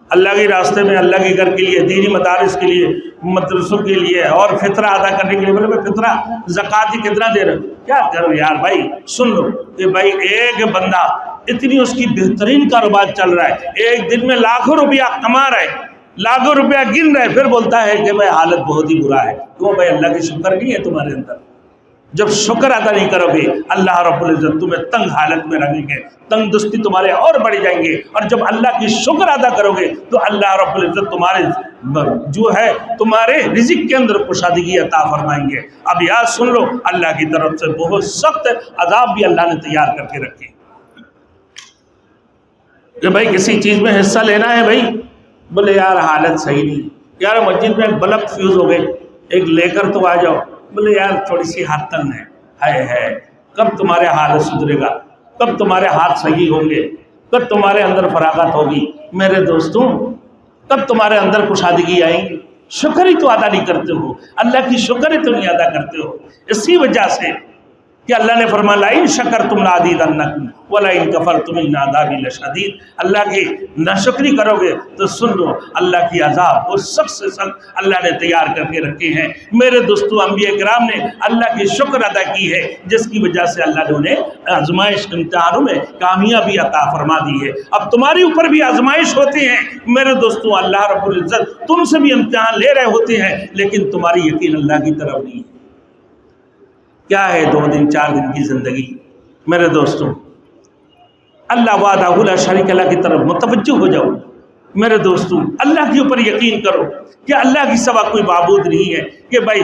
اللہ کے راستے میں, اللہ کے گھر کے لیے, دینی مدارس کے لیے, مدرسوں کے لیے اور فطرہ ادا کرنے کے لیے, بولے میں فطرہ زکوٰۃ ہی کتنا دے رہا ہوں, کیا کرو یار. بھائی سن لو کہ بھائی ایک بندہ اتنی اس کی بہترین کاروبار چل رہا ہے, ایک دن میں لاکھوں روپیہ کما رہا ہے, لاکھوں روپیہ گن رہے, پھر بولتا ہے کہ بھائی حالت بہت ہی برا ہے. کیوں بھائی, اللہ کی شکر نہیں ہے تمہارے اندر. جب شکر ادا نہیں کرو گے اللہ رب العزت تمہیں تنگ حالت میں رکھیں گے, تنگ دستی تمہارے اور بڑھ جائیں گے. اور جب اللہ کی شکر ادا کرو گے تو اللہ رب العزت تمہارے جو ہے تمہارے رزق کے اندر کشادگی عطا فرمائیں گے. اب یاد سن لو, اللہ کی طرف سے بہت سخت عذاب بھی اللہ نے تیار کر کے رکھے کہ بھائی کسی چیز میں حصہ لینا ہے. بھائی بولے یار حالت صحیح نہیں, یار مسجد میں ایک بلب فیوز ہو گئے, ایک لے کر تو آ جاؤ. بولے یار تھوڑی سی ہاتھ تنگ ہے. کب تمہارے حالت سدھرے گا, کب تمہارے ہاتھ صحیح ہوں گے, کب تمہارے اندر فراغت ہوگی. میرے دوستوں, کب تمہارے اندر کشادگی آئیں گی. شکر ہی تو ادا نہیں کرتے ہو, اللہ کی شکر ہی تو نہیں ادا کرتے ہو. اسی وجہ سے کہ اللہ نے فرمایا لئن شکرتم لازیدنکم ولئن کفرتم ان عذابی لشدید. اللہ کی ناشکری کرو گے تو سن لو اللہ کی عذاب وہ سخت سے سخت اللہ نے تیار کر کے رکھے ہیں. میرے دوستو, انبیاء کرام نے اللہ کی شکر ادا کی ہے, جس کی وجہ سے اللہ نے انہیں آزمائش امتحانوں میں کامیابی عطا فرما دی ہے. اب تمہارے اوپر بھی آزمائش ہوتی ہیں. میرے دوستو, اللہ رب العزت تم سے بھی امتحان لے رہے ہوتے ہیں, لیکن تمہاری یقین اللہ کی طرف نہیں ہے. کیا ہے 2 دن 4 دن کی زندگی. میرے دوستوں, اللہ وحدہ لا شریک اللہ کی طرف متوجہ ہو جاؤ. میرے دوستوں, اللہ کے اوپر یقین کرو کہ اللہ کی سوا کوئی معبود نہیں ہے. کہ بھائی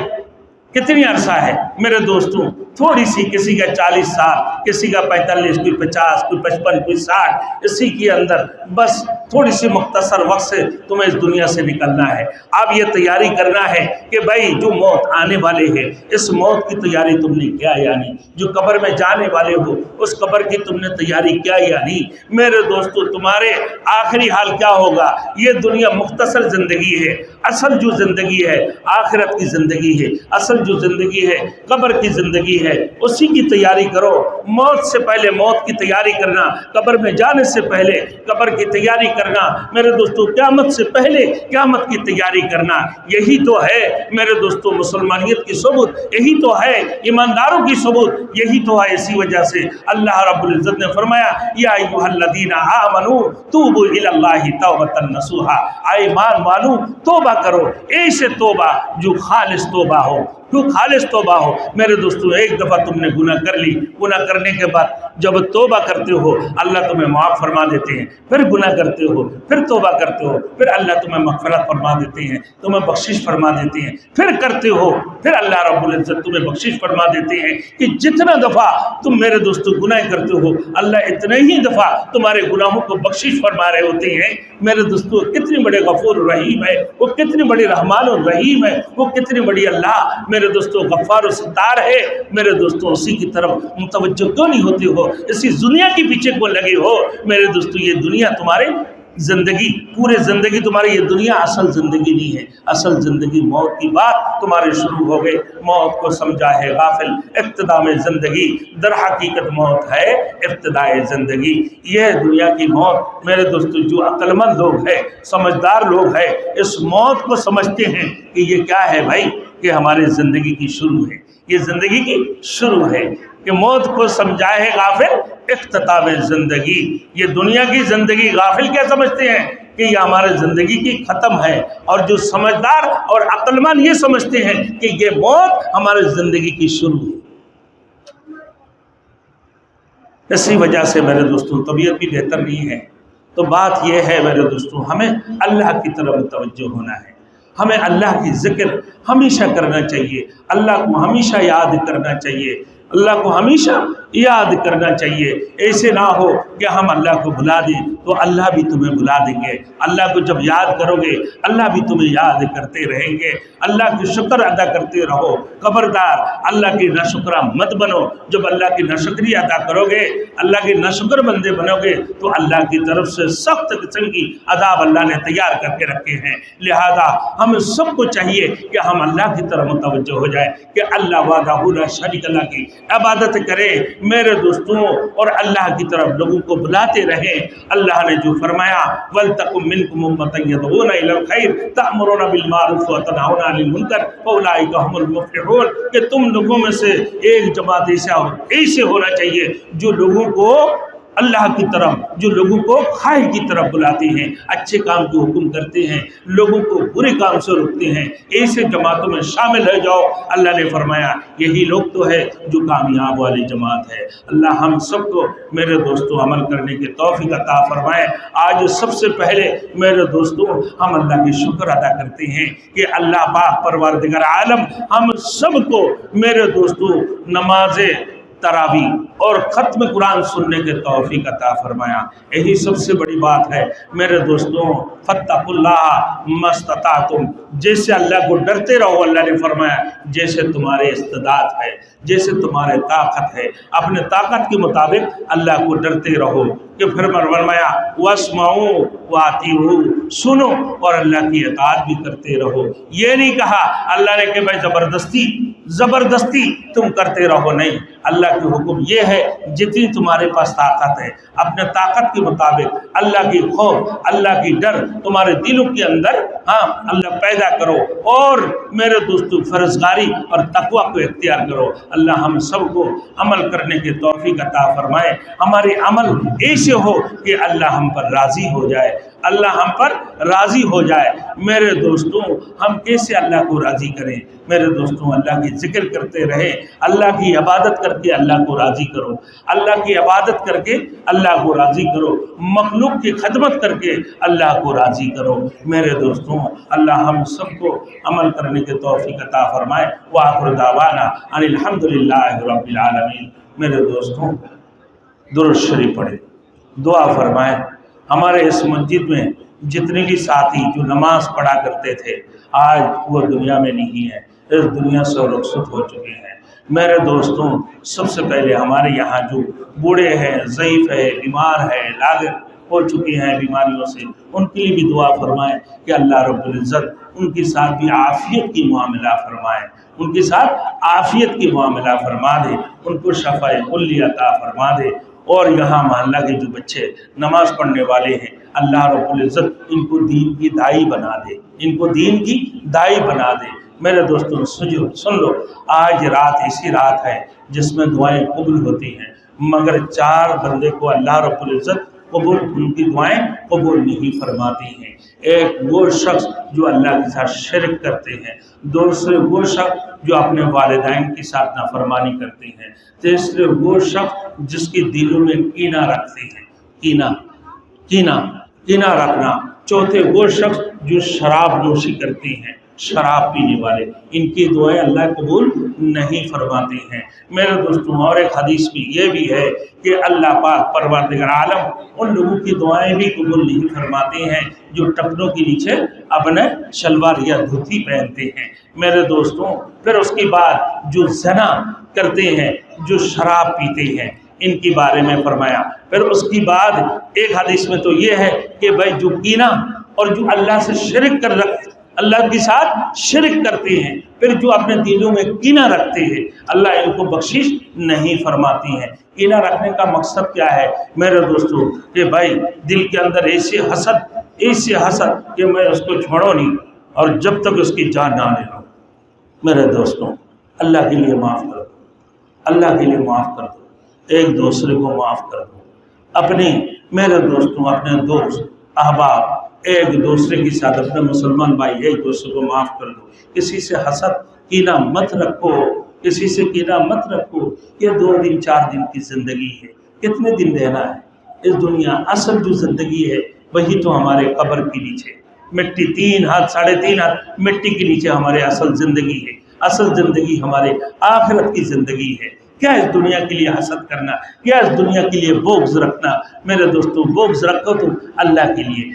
کتنی عرصہ ہے. میرے دوستوں, تھوڑی سی, کسی کا 40 سال, کسی کا 45, کوئی 50, کوئی 55, کوئی 60, اسی کے اندر بس تھوڑی سی مختصر وقت سے تمہیں اس دنیا سے نکلنا ہے. اب یہ تیاری کرنا ہے کہ بھائی جو موت آنے والے ہے, اس موت کی تیاری تم نے کیا یا نہیں. جو قبر میں جانے والے ہو, اس قبر کی تم نے تیاری کیا یا نہیں. میرے دوستو, تمہارے آخری حال کیا ہوگا. یہ دنیا مختصر زندگی ہے, اصل جو زندگی ہے آخرت کی زندگی ہے. اصل جو زندگی ہے قبر کی زندگی ہے, اسی کی تیاری کرو. موت سے پہلے موت کی تیاری کرنا, قبر میں جانے سے پہلے قبر کی تیاری کرنا. میرے دوستو, قیامت سے پہلے قیامت کی تیاری کرنا. یہی تو ہے میرے دوستو مسلمانیت کی ثبوت, یہی تو ہے ایمانداروں کی ثبوت, یہی تو ہے. اسی وجہ سے اللہ رب العزت نے فرمایا یا ایھا الذین آمنوا توبوا الی اللہ توبۃ نصوحا. اے ایمان والو, توبہ کرو, ایسے توبہ جو خالص توبہ ہو. کیوں خالص توبہ ہو. میرے دوستو, ایک دفعہ تم نے گناہ کر لی, گناہ کرنے کے بعد جب توبہ کرتے ہو اللہ تمہیں معاف فرما دیتے ہیں، پھر گناہ کرتے ہو، پھر توبہ کرتے ہو، پھر اللہ تمہیں مغفرت فرما دیتے ہیں، تمہیں بخشش فرما دیتے ہیں، پھر کرتے ہو، پھر اللہ رب العزت تمہیں بخشش فرما دیتے ہیں کہ جتنا دفعہ تم میرے دوستو گناہ کرتے ہو اللہ اتنے ہی دفعہ تمہارے گناہوں کو بخشش فرما رہے ہوتے ہیں۔ میرے دوستو کتنی بڑے غفور الرحیم ہے وہ، کتنی بڑی رحمان الرحیم ہے وہ، کتنی بڑی اللہ میرے دوستو غفار و ستار ہے۔ میرے دوستو اسی کی طرف متوجہ کیوں نہیں ہوتے ہو؟ اسی دنیا کے پیچھے کیوں لگے ہو؟ میرے دوستو یہ دنیا تمہارے زندگی، پورے زندگی تمہاری یہ دنیا اصل زندگی نہیں ہے۔ اصل زندگی موت کی بات تمہارے شروع ہو گئے، موت کو سمجھا ہے غافل ابتدا میں زندگی، در حقیقت موت ہے ابتدائے زندگی۔ یہ دنیا کی موت میرے دوستو جو عقل مند لوگ ہیں، سمجھدار لوگ ہیں، اس موت کو سمجھتے ہیں کہ یہ کیا ہے بھائی، کہ ہماری زندگی کی شروع ہے، یہ زندگی کی شروع ہے، کہ موت کو سمجھائے ہے غافل اختتام زندگی۔ یہ دنیا کی زندگی غافل کیا سمجھتے ہیں کہ یہ ہمارے زندگی کی ختم ہے، اور جو سمجھدار اور عقل مند یہ سمجھتے ہیں کہ یہ موت ہمارے زندگی کی شروع ہے۔ اسی وجہ سے میرے دوستوں طبیعت بھی بہتر نہیں ہے، تو بات یہ ہے میرے دوستوں ہمیں اللہ کی طرف متوجہ ہونا ہے، ہمیں اللہ کی ذکر ہمیشہ کرنا چاہیے، اللہ کو ہمیشہ یاد کرنا چاہیے، اللہ کو ہمیشہ یاد کرنا چاہیے۔ ایسے نہ ہو کہ ہم اللہ کو بھلا دیں تو اللہ بھی تمہیں بھلا دیں گے۔ اللہ کو جب یاد کرو گے اللہ بھی تمہیں یاد کرتے رہیں گے۔ اللہ کی شکر ادا کرتے رہو، خبردار اللہ کی ناشکرہ مت بنو۔ جب اللہ کی ناشکری ادا کرو گے، اللہ کے ناشکر بندے بنو گے تو اللہ کی طرف سے سخت قسم کی عذاب اللہ نے تیار کر کے رکھے ہیں۔ لہذا ہم سب کو چاہیے کہ ہم اللہ کی طرف متوجہ ہو جائے، کہ اللہ وحدہ لا شریک لہ کی عبادت کرے میرے دوستوں، اور اللہ کی طرف لوگوں کو بلاتے رہیں۔ اللہ نے جو فرمایا وَلْتَكُن مِّنكُمْ أُمَّةٌ يَدْعُونَ إِلَى الْخَيْرِ تَأْمُرُونَ بِالْمَعْرُوفِ وَتَنْهَوْنَ عَنِ الْمُنكَرِ وَأُولَٰئِكَ هُمُ الْمُفْلِحُونَ، کہ تم لوگوں میں سے ایک جماعت ایسے ہونا چاہیے جو لوگوں کو اللہ کی طرف، جو لوگوں کو خیر کی طرف بلاتے ہیں، اچھے کام کی حکم کرتے ہیں، لوگوں کو برے کام سے روکتے ہیں، ایسے جماعتوں میں شامل ہو جاؤ۔ اللہ نے فرمایا یہی لوگ تو ہے جو کامیاب والی جماعت ہے۔ اللہ ہم سب کو میرے دوستوں عمل کرنے کی توفیق عطا فرمائے۔ آج سب سے پہلے میرے دوستوں ہم اللہ کی شکر ادا کرتے ہیں کہ اللہ پاک پروردگار عالم ہم سب کو میرے دوستوں نماز تراویح اور ختم قرآن سننے کے توفیق عطا فرمایا۔ یہی سب سے بڑی بات ہے میرے دوستوں، فاتقوا اللہ ما استطعتم، جیسے اللہ کو ڈرتے رہو۔ اللہ نے فرمایا جیسے تمہارے استطاعت ہے، جیسے تمہارے طاقت ہے، اپنے طاقت کے مطابق اللہ کو ڈرتے رہو۔ کہ پھر فرمایا واسمعوا واطیعوا، سنو اور اللہ کی اطاعت بھی کرتے رہو۔ یہ نہیں کہا اللہ نے کہ بھائی زبردستی تم کرتے رہو، نہیں، اللہ کے حکم یہ ہے جتنی تمہارے پاس طاقت ہے اپنے طاقت کے مطابق اللہ کی خوف، اللہ کی ڈر تمہارے دلوں کے اندر اللہ پیدا کرو، اور میرے دوستو فرزگاری اور تقوی کو اختیار کرو۔ اللہ ہم سب کو عمل کرنے کی توفیق عطا فرمائے۔ ہمارے عمل ایسے ہو کہ اللہ ہم پر راضی ہو جائے، اللہ ہم پر راضی ہو جائے۔ میرے دوستوں ہم کیسے اللہ کو راضی کریں؟ میرے دوستوں اللہ کی ذکر کرتے رہے، اللہ کی عبادت کر کے اللہ کو راضی کرو، اللہ کی عبادت کر کے اللہ کو راضی کرو، مخلوق کی خدمت کر کے اللہ کو راضی کرو۔ میرے دوستوں اللہ ہم سب کو عمل کرنے کے توفیق عطا فرمائے۔ وآخر دعوانا ان الحمد للہ رب العالمین۔ میرے دوستوں درود شریف پڑھے، دعا فرمائے۔ ہمارے اس مسجد میں جتنے بھی ساتھی جو نماز پڑھا کرتے تھے آج وہ دنیا میں نہیں ہے، اس دنیا سے رخصت ہو چکے ہیں۔ میرے دوستوں سب سے پہلے ہمارے یہاں جو بوڑھے ہیں، ضعیف ہے، بیمار ہے، لاغر ہو چکے ہیں بیماریوں سے، ان کے لیے بھی دعا فرمائے کہ اللہ رب العزت ان کے ساتھ بھی عافیت کی معاملہ فرمائے، ان کے ساتھ عافیت کی معاملہ فرما دے، ان کو شفاء کلی عطا فرما دے۔ اور یہاں محلہ کے جو بچے نماز پڑھنے والے ہیں اللہ رب العزت ان کو دین کی داعی بنا دے، ان کو دین کی داعی بنا دے۔ میرے دوستوں سن لو، آج رات ایسی رات ہے جس میں دعائیں قبول ہوتی ہیں، مگر 4 بندے کو اللہ رب العزت ان کی دعائیں قبول نہیں فرماتی ہیں۔ ایک وہ شخص جو اللہ کے ساتھ شرک کرتے ہیں، دوسرے وہ شخص جو اپنے والدین کے ساتھ نافرمانی کرتے ہیں، تیسرے وہ شخص جس کے دلوں میں کینہ رکھتے ہیں، کینہ رکھنا، چوتھے وہ شخص جو شراب نوشی کرتے ہیں، شراب پینے والے، ان کی دعائیں اللہ قبول نہیں فرماتے ہیں۔ میرے دوستوں، اور ایک حدیث میں یہ بھی ہے کہ اللہ پاک پروردگار عالم ان لوگوں کی دعائیں بھی قبول نہیں فرماتے ہیں جو ٹخنوں کے نیچے اپنے شلوار یا دھوتی پہنتے ہیں۔ میرے دوستوں، پھر اس کے بعد جو زنا کرتے ہیں، جو شراب پیتے ہیں، ان کے بارے میں فرمایا۔ پھر اس کی بعد ایک حدیث میں تو یہ ہے کہ بھائی جو کینہ اور جو اللہ سے شرک اللہ کے ساتھ شرک کرتے ہیں، پھر جو اپنے دلوں میں کینہ رکھتے ہیں، اللہ ان کو بخشش نہیں فرماتی ہے۔ کینہ رکھنے کا مقصد کیا ہے میرے دوستوں؟ کہ بھائی دل کے اندر ایسے حسد کہ میں اس کو چھوڑو نہیں اور جب تک اس کی جان نہ لے لو۔ میرے دوستوں، اللہ کے لیے معاف کر دو، اللہ کے لیے معاف کر دو، ایک دوسرے کو معاف کر دو۔ میرے دوستوں، اپنے دوست احباب ایک دوسرے کے ساتھ، اپنے مسلمان بھائی ایک دوسرے کو معاف کر دو۔ کسی سے حسد کینہ مت رکھو، کسی سے کینہ مت رکھو۔ یہ 2 دن 4 دن کی زندگی ہے، کتنے دن رہنا ہے اس دنیا؟ اصل جو زندگی ہے وہی تو ہمارے قبر کے نیچے، مٹی 3 ہاتھ 3.5 ہاتھ مٹی کے نیچے ہمارے اصل زندگی ہے۔ اصل زندگی ہمارے آخرت کی زندگی ہے۔ کیا اس دنیا کے لیے حسد کرنا، کیا اس دنیا کے لیے بغض رکھنا؟ میرے دوستوں، بغض رکھو تو اللہ کے لیے،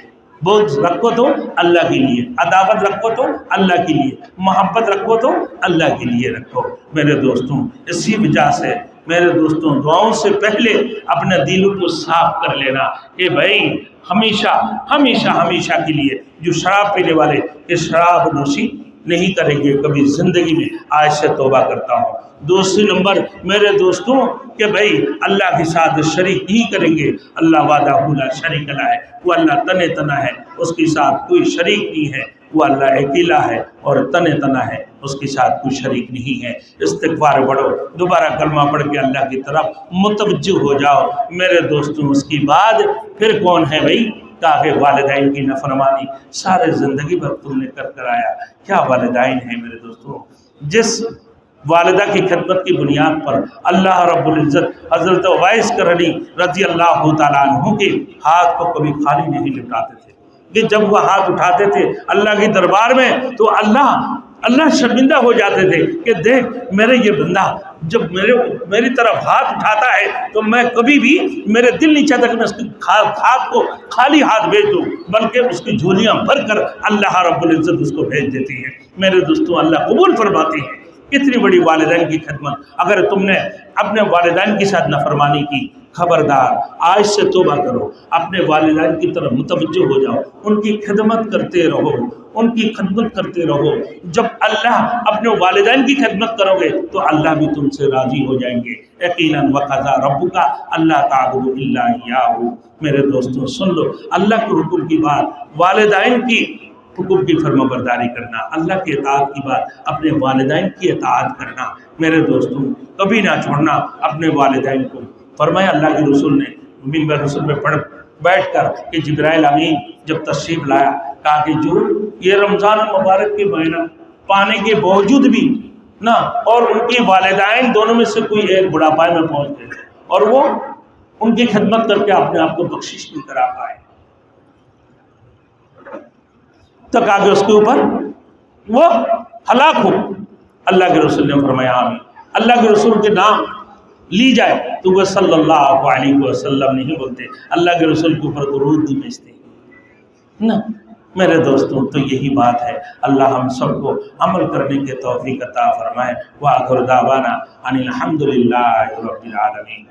بغض رکھو تو اللہ کے لیے، عداوت رکھو تو اللہ کے لیے، محبت رکھو تو اللہ کے لیے رکھو۔ میرے دوستوں، اسی وجہ سے میرے دوستوں، دعاؤں سے پہلے اپنے دلوں کو صاف کر لینا کہ بھائی ہمیشہ کے لیے جو شراب پینے والے یہ شراب نوشی نہیں کریں گے کبھی زندگی میں، آج سے توبہ کرتا ہوں۔ دوسری نمبر میرے دوستوں کہ بھائی اللہ کے ساتھ شریک نہیں کریں گے۔ اللہ وحدہ لا شریک له ہے، وہ اللہ تن تنا ہے، اس کے ساتھ کوئی شریک نہیں ہے، وہ اللہ اکیلا ہے اور تن تنا ہے، اس کے ساتھ کوئی شریک نہیں ہے۔ استغفار پڑھو، دوبارہ کلمہ پڑھ کے اللہ کی طرف متوجہ ہو جاؤ۔ میرے دوستوں، اس کی بعد پھر کون ہے بھائی؟ تاکہ والدین کی نافرمانی سارے زندگی بھر تم نے کر آیا۔ کیا والدین ہیں میرے دوستوں؟ جس والدہ کی خدمت کی بنیاد پر اللہ رب العزت حضرت اویس کرنی رضی اللہ تعالیٰ عنہ کے ہاتھ کو کبھی خالی نہیں لٹاتے تھے، کہ جب وہ ہاتھ اٹھاتے تھے اللہ کے دربار میں تو اللہ شرمندہ ہو جاتے تھے کہ دیکھ میرے یہ بندہ جب میری طرف ہاتھ اٹھاتا ہے تو میں کبھی بھی، میرے دل نہیں چاہتا کہ میں اس کی ہاتھ کو خالی ہاتھ بھیج دوں، بلکہ اس کی جھولیاں بھر کر اللہ رب العزت اس کو بھیج دیتی ہے۔ میرے دوستوں، اللہ قبول فرماتے ہیں۔ کتنی بڑی والدین کی خدمت! اگر تم نے اپنے والدین کے ساتھ نافرمانی کی، خبردار آج سے توبہ کرو، اپنے والدین کی طرف متوجہ ہو جاؤ، ان کی خدمت کرتے رہو۔ جب اللہ اپنے والدین کی خدمت کرو گے تو اللہ بھی تم سے راضی ہو جائیں گے۔ یقیناً وقضى ربک الا تعبدوا الا ایاہ۔ میرے دوستوں سن لو، اللہ کے حکم کی بات، والدین کی حکم کی فرما برداری کرنا، اللہ کی اطاعت کی بات، اپنے والدین کی اطاعت کرنا۔ میرے دوستوں، کبھی نہ چھوڑنا اپنے والدین کو۔ فرمایا اللہ کے رسول نے منبر رسول میں بیٹھ کر کہ جبرائیل امین جب تشریف لایا، کہا کہ جو یہ رمضان المبارک کے مہینہ پانے کے باوجود بھی نہ، اور ان کے والدین دونوں میں سے کوئی ایک بڑھاپے میں پہنچ گئے اور وہ ان کی خدمت کر کے اپنے آپ کو بخشش نہیں کرا پائے، تک آگے اس کے اوپر وہ ہلاک ہو۔ اللہ کے رسول نے فرمایا آمین۔ اللہ کے رسول کے نام لی جائے تو وہ صلی اللہ علیہ وسلم نہیں بولتے، اللہ کے رسول کے اوپر درود نہیں بھیجتے نا۔ میرے دوستوں، تو یہی بات ہے۔ اللہ ہم سب کو عمل کرنے کے توفیق عطا فرمائے۔ وآخر دعوانا ان الحمد للہ رب العالمین۔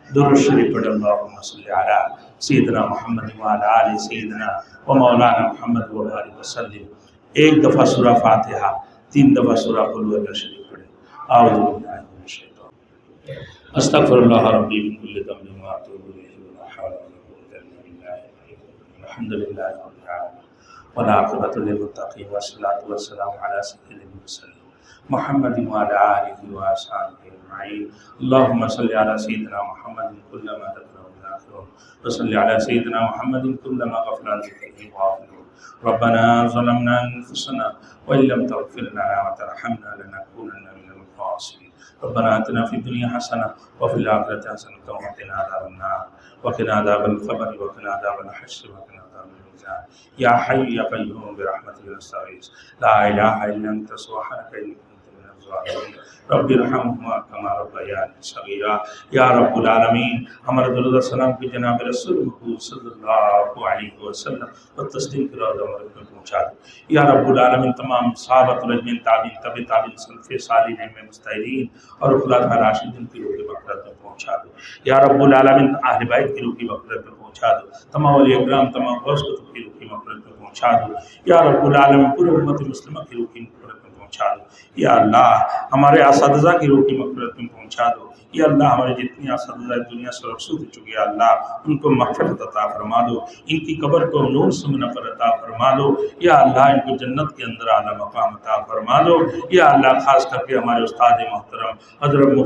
درود شریف پڑھ، اللہم صلی علی سیدنا محمد وعلی آل سیدنا و مولانا محمد وبارک وسلم۔ ایک دفعہ سورہ فاتحہ، 3 دفعہ سورہ قل هو اللہ شریف پڑھیں۔ اعوذ باللہ من الشیطان استغفر اللہ ربی من کل ذنب واتوب الیہ ولا حول ولا قوة الا باللہ الحمد للہ رب العالمین والعاقبۃ للمتقین والصلاۃ والسلام علی سید المرسلین محمد وعلى آله وأصحابه أجمعين. اللهم صل على سيدنا محمد كلما ذكره الآخرون وصل على سيدنا محمد كلما غفل عن ذكره الغافلون. ربنا ظلمنا أنفسنا وإن لم تغفر لنا وترحمنا لنكونن من الخاسرين. ربنا آتنا في الدنيا حسنة وفي الآخرة حسنة وقنا عذاب النار وقنا عذاب القبر وقنا عذاب الحشر وقنا عذاب الميزان. يا حي يا قيوم برحمتك نستغيث لا إله إلا أنت سبحانك إني كنت من الظالمين. رب ارحمهما كما ربياني صغيرا. یا رب العالمین ہمارے درود السلام کی جناب رسول محمد صلی اللہ علیہ وسلم اور تسلیم کی روضہ مبارک میں پہنچا دو. یا رب العالمین تمام صحابہ رجمین تابعین تبع تابعین سلف صالحین میں مستحرین اور خلفاء راشدین کی روح کی مغفرت میں پہنچا دو. یا رب العالمین اہل بیت کی روح کی مغفرت میں پہنچا دو. تمام اولیاء اکرام تمام غوث کتب کی روح کی مغفرت میں پہنچا دو. یا رب العالمین پورے امت مسلمہ کی روح کی مغفرت میں پہنچا دو. یا اللہ ہمارے اساتذہ کی روح کی مغفرت میں پہنچا دو. یا اللہ ہمارے جتنی اساتذہ دنیا سے رخصت ہو چکے یا اللہ ان کو مغفرت عطا فرما دو. ان کی قبر کو نور سے منور عطا فرما دو. یا اللہ ان کو جنت کے اندر اعلیٰ مقام عطا فرما دو. یا اللہ خاص کر کے ہمارے استاد محترم حضرت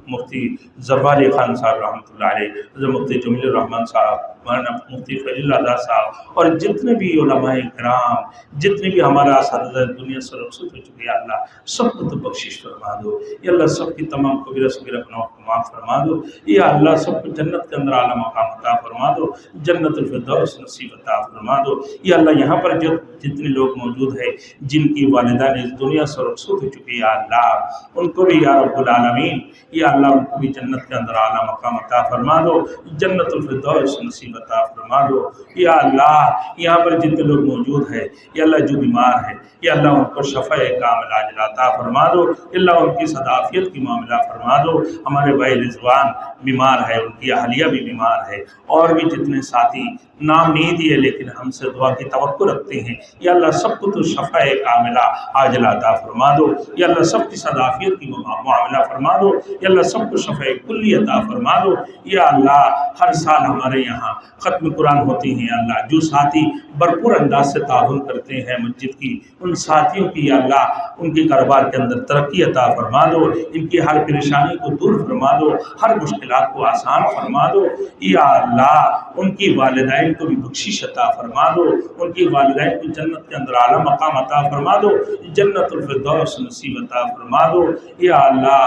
مفتی ظفر علی خان صاحب رحمۃ اللہ علیہ، حضرت مفتی جمیل الرحمن صاحب، مولانا مفتی فضل اللہ صاحب اور جتنے بھی علماء کرام جتنے بھی ہمارا اساتذہ دنیا سے رخصت ہو چکے یا اللہ سب کو تو بخشش فرما دو. یا اللہ سب کی تمام کبیرہ صغیرہ گناہوں کو معاف فرما دو. یا اللہ سب کو جنت کے اندر اعلیٰ مقام عطا فرما دو. جنت الفردوس نصیب عطا فرما دو. یا اللہ یہاں پر جتنے لوگ موجود ہیں جن کی والدین اس دنیا سے رخصت ہو چکی یا اللہ ان کو بھی یا رب العالمین یا اللہ ان کو بھی جنت کے اندر اعلیٰ مقام عطا فرما دو. جنت الفردوس نصیب عطا فرما دو. یا اللہ یہاں پر جتنے لوگ موجود ہیں یا اللہ جو بیمار ہے یا اللہ ان کو شفاء کاملہ عاجلہ عطا فرما دو. یا اللہ ان کی صدافیت کی معاملہ فرما دو. ہمارے بھائی رضوان بیمار ہے، ان کی اہلیہ بھی بیمار ہے، اور بھی جتنے ساتھی نام نہیں دیے لیکن ہم سے دعا کی توقع رکھتے ہیں یا اللہ سب کو تو شفاء کاملہ عاجلہ عطا فرما دو. یا اللہ سب کی صدافیت کی معاملہ فرما دو. یا اللہ سب کو شفاء کلی عطا فرما دو. یا اللہ ہر سال ہمارے یہاں ختم قرآن ہوتی ہیں یا اللہ جو ساتھی بھرپور انداز سے تعاون کرتے ہیں مسجد کی ان ساتھیوں کی یا اللہ ان کے کاروبار کے اندر ترقی عطا فرما دو. ان کی ہر پریشانی کو دور فرما دو، ہر مشکلات کو آسان فرما دو. یا اللہ ان کی والدین کو بھی بخشش عطا فرما دو. ان کی والدین کو جنت کے اندر اعلیٰ مقام عطا فرما دو. جنت الفردوس نصیب عطا فرما دو. یا اللہ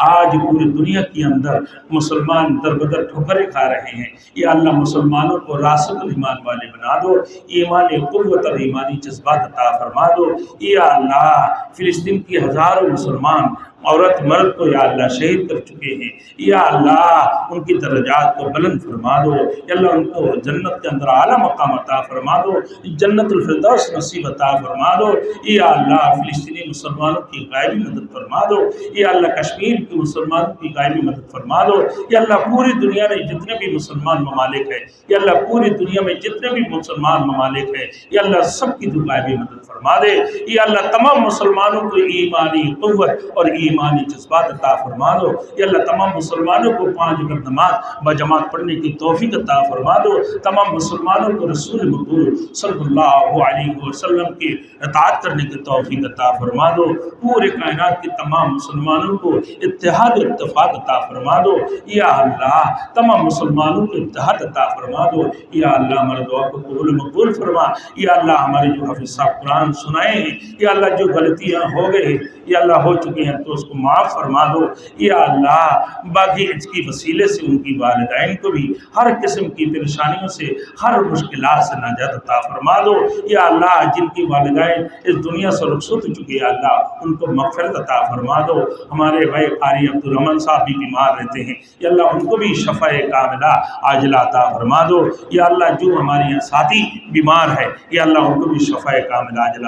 آج پوری دنیا کے اندر مسلمان در بدر ٹھوکریں کھا رہے ہیں یا اللہ مسلمانوں کو راسخ ایمان والے بنا دو. ایمانی قوت اور ایمانی جذبات عطا فرما دو. یا اللہ فلسطین کی ہزاروں مسلمان عورت مرد کو یا اللہ شہید کر چکے ہیں یا اللہ ان کی درجات کو بلند فرما دو. یا اللہ ان کو جنت کے اندر اعلیٰ مقام عطا فرما دو. جنت الفردوس نصیب عطا فرما دو. یا اللہ فلسطینی مسلمانوں کی غائبی مدد فرما دو. یا اللہ کشمیر کے مسلمانوں کی غائبی مدد فرما دو. یا اللہ پوری دنیا میں جتنے بھی مسلمان ممالک ہیں یا اللہ پوری دنیا میں جتنے بھی مسلمان ممالک ہیں یا اللہ سب کی غائبی مدد فرما دے. یا اللہ تمام مسلمانوں کو ایمانی قوت اور ایمانی جذبات عطا فرما دو. یا اللہ تمام مسلمانوں کو 5 وقت نماز بجماعت پڑھنے کی توفیق عطا فرما دو. تمام مسلمانوں کو رسول مقبول صلی اللہ علیہ وسلم کی اطاعت کرنے کی توفیق عطا فرما دو. پورے کائنات کے تمام مسلمانوں کو اتحاد و اتفاق عطا فرما دو. یا اللہ تمام مسلمانوں کو اتحاد عطا فرما دو. یا اللہ ہمارے دعا کو قبول مقبول فرما. یا اللہ ہمارے جو حافظ صاحب قرآن سنائے ہیں یا اللہ جو غلطیاں ہو گئے یا اللہ ہو چکی ہیں تو اس کو معاف فرما دو. یا اللہ باقی اس کی وسیلے سے ان کی والدین کو بھی ہر قسم کی پریشانیوں سے ہر مشکلات سے نجات عطا فرما دو. یا اللہ جن کی والدین اس دنیا سے رخصت ہو چکی ہے اللہ ان کو مغفرت عطا فرما دو. ہمارے بھائی قاری عبدالرحمن صاحب بھی بیمار رہتے ہیں یا اللہ ان کو بھی شفاء کاملہ عاجلہ عطا فرما دو. یا اللہ جو ہمارے یہاں ساتھی بیمار ہے یا اللہ ان کو بھی شفاء کاملہ عاجلہ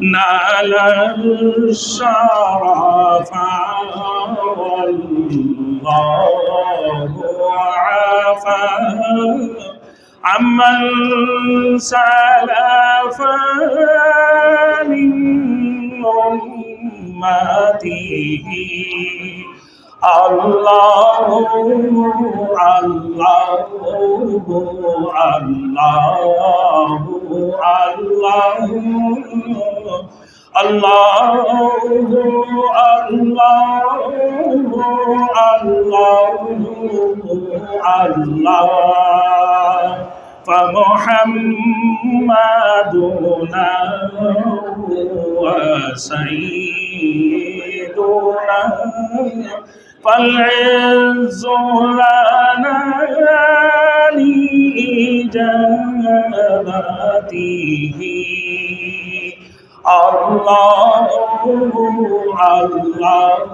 نال الشرف والله عفا عمن سلف من أمته الله الله الله الله الله الله الله فمحمدنا وسيدنا فالعز لنا لإجابته الله الله الله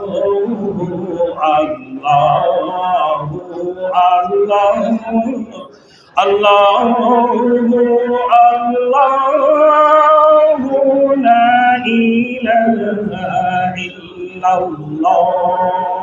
الله الله لا إله إلا الله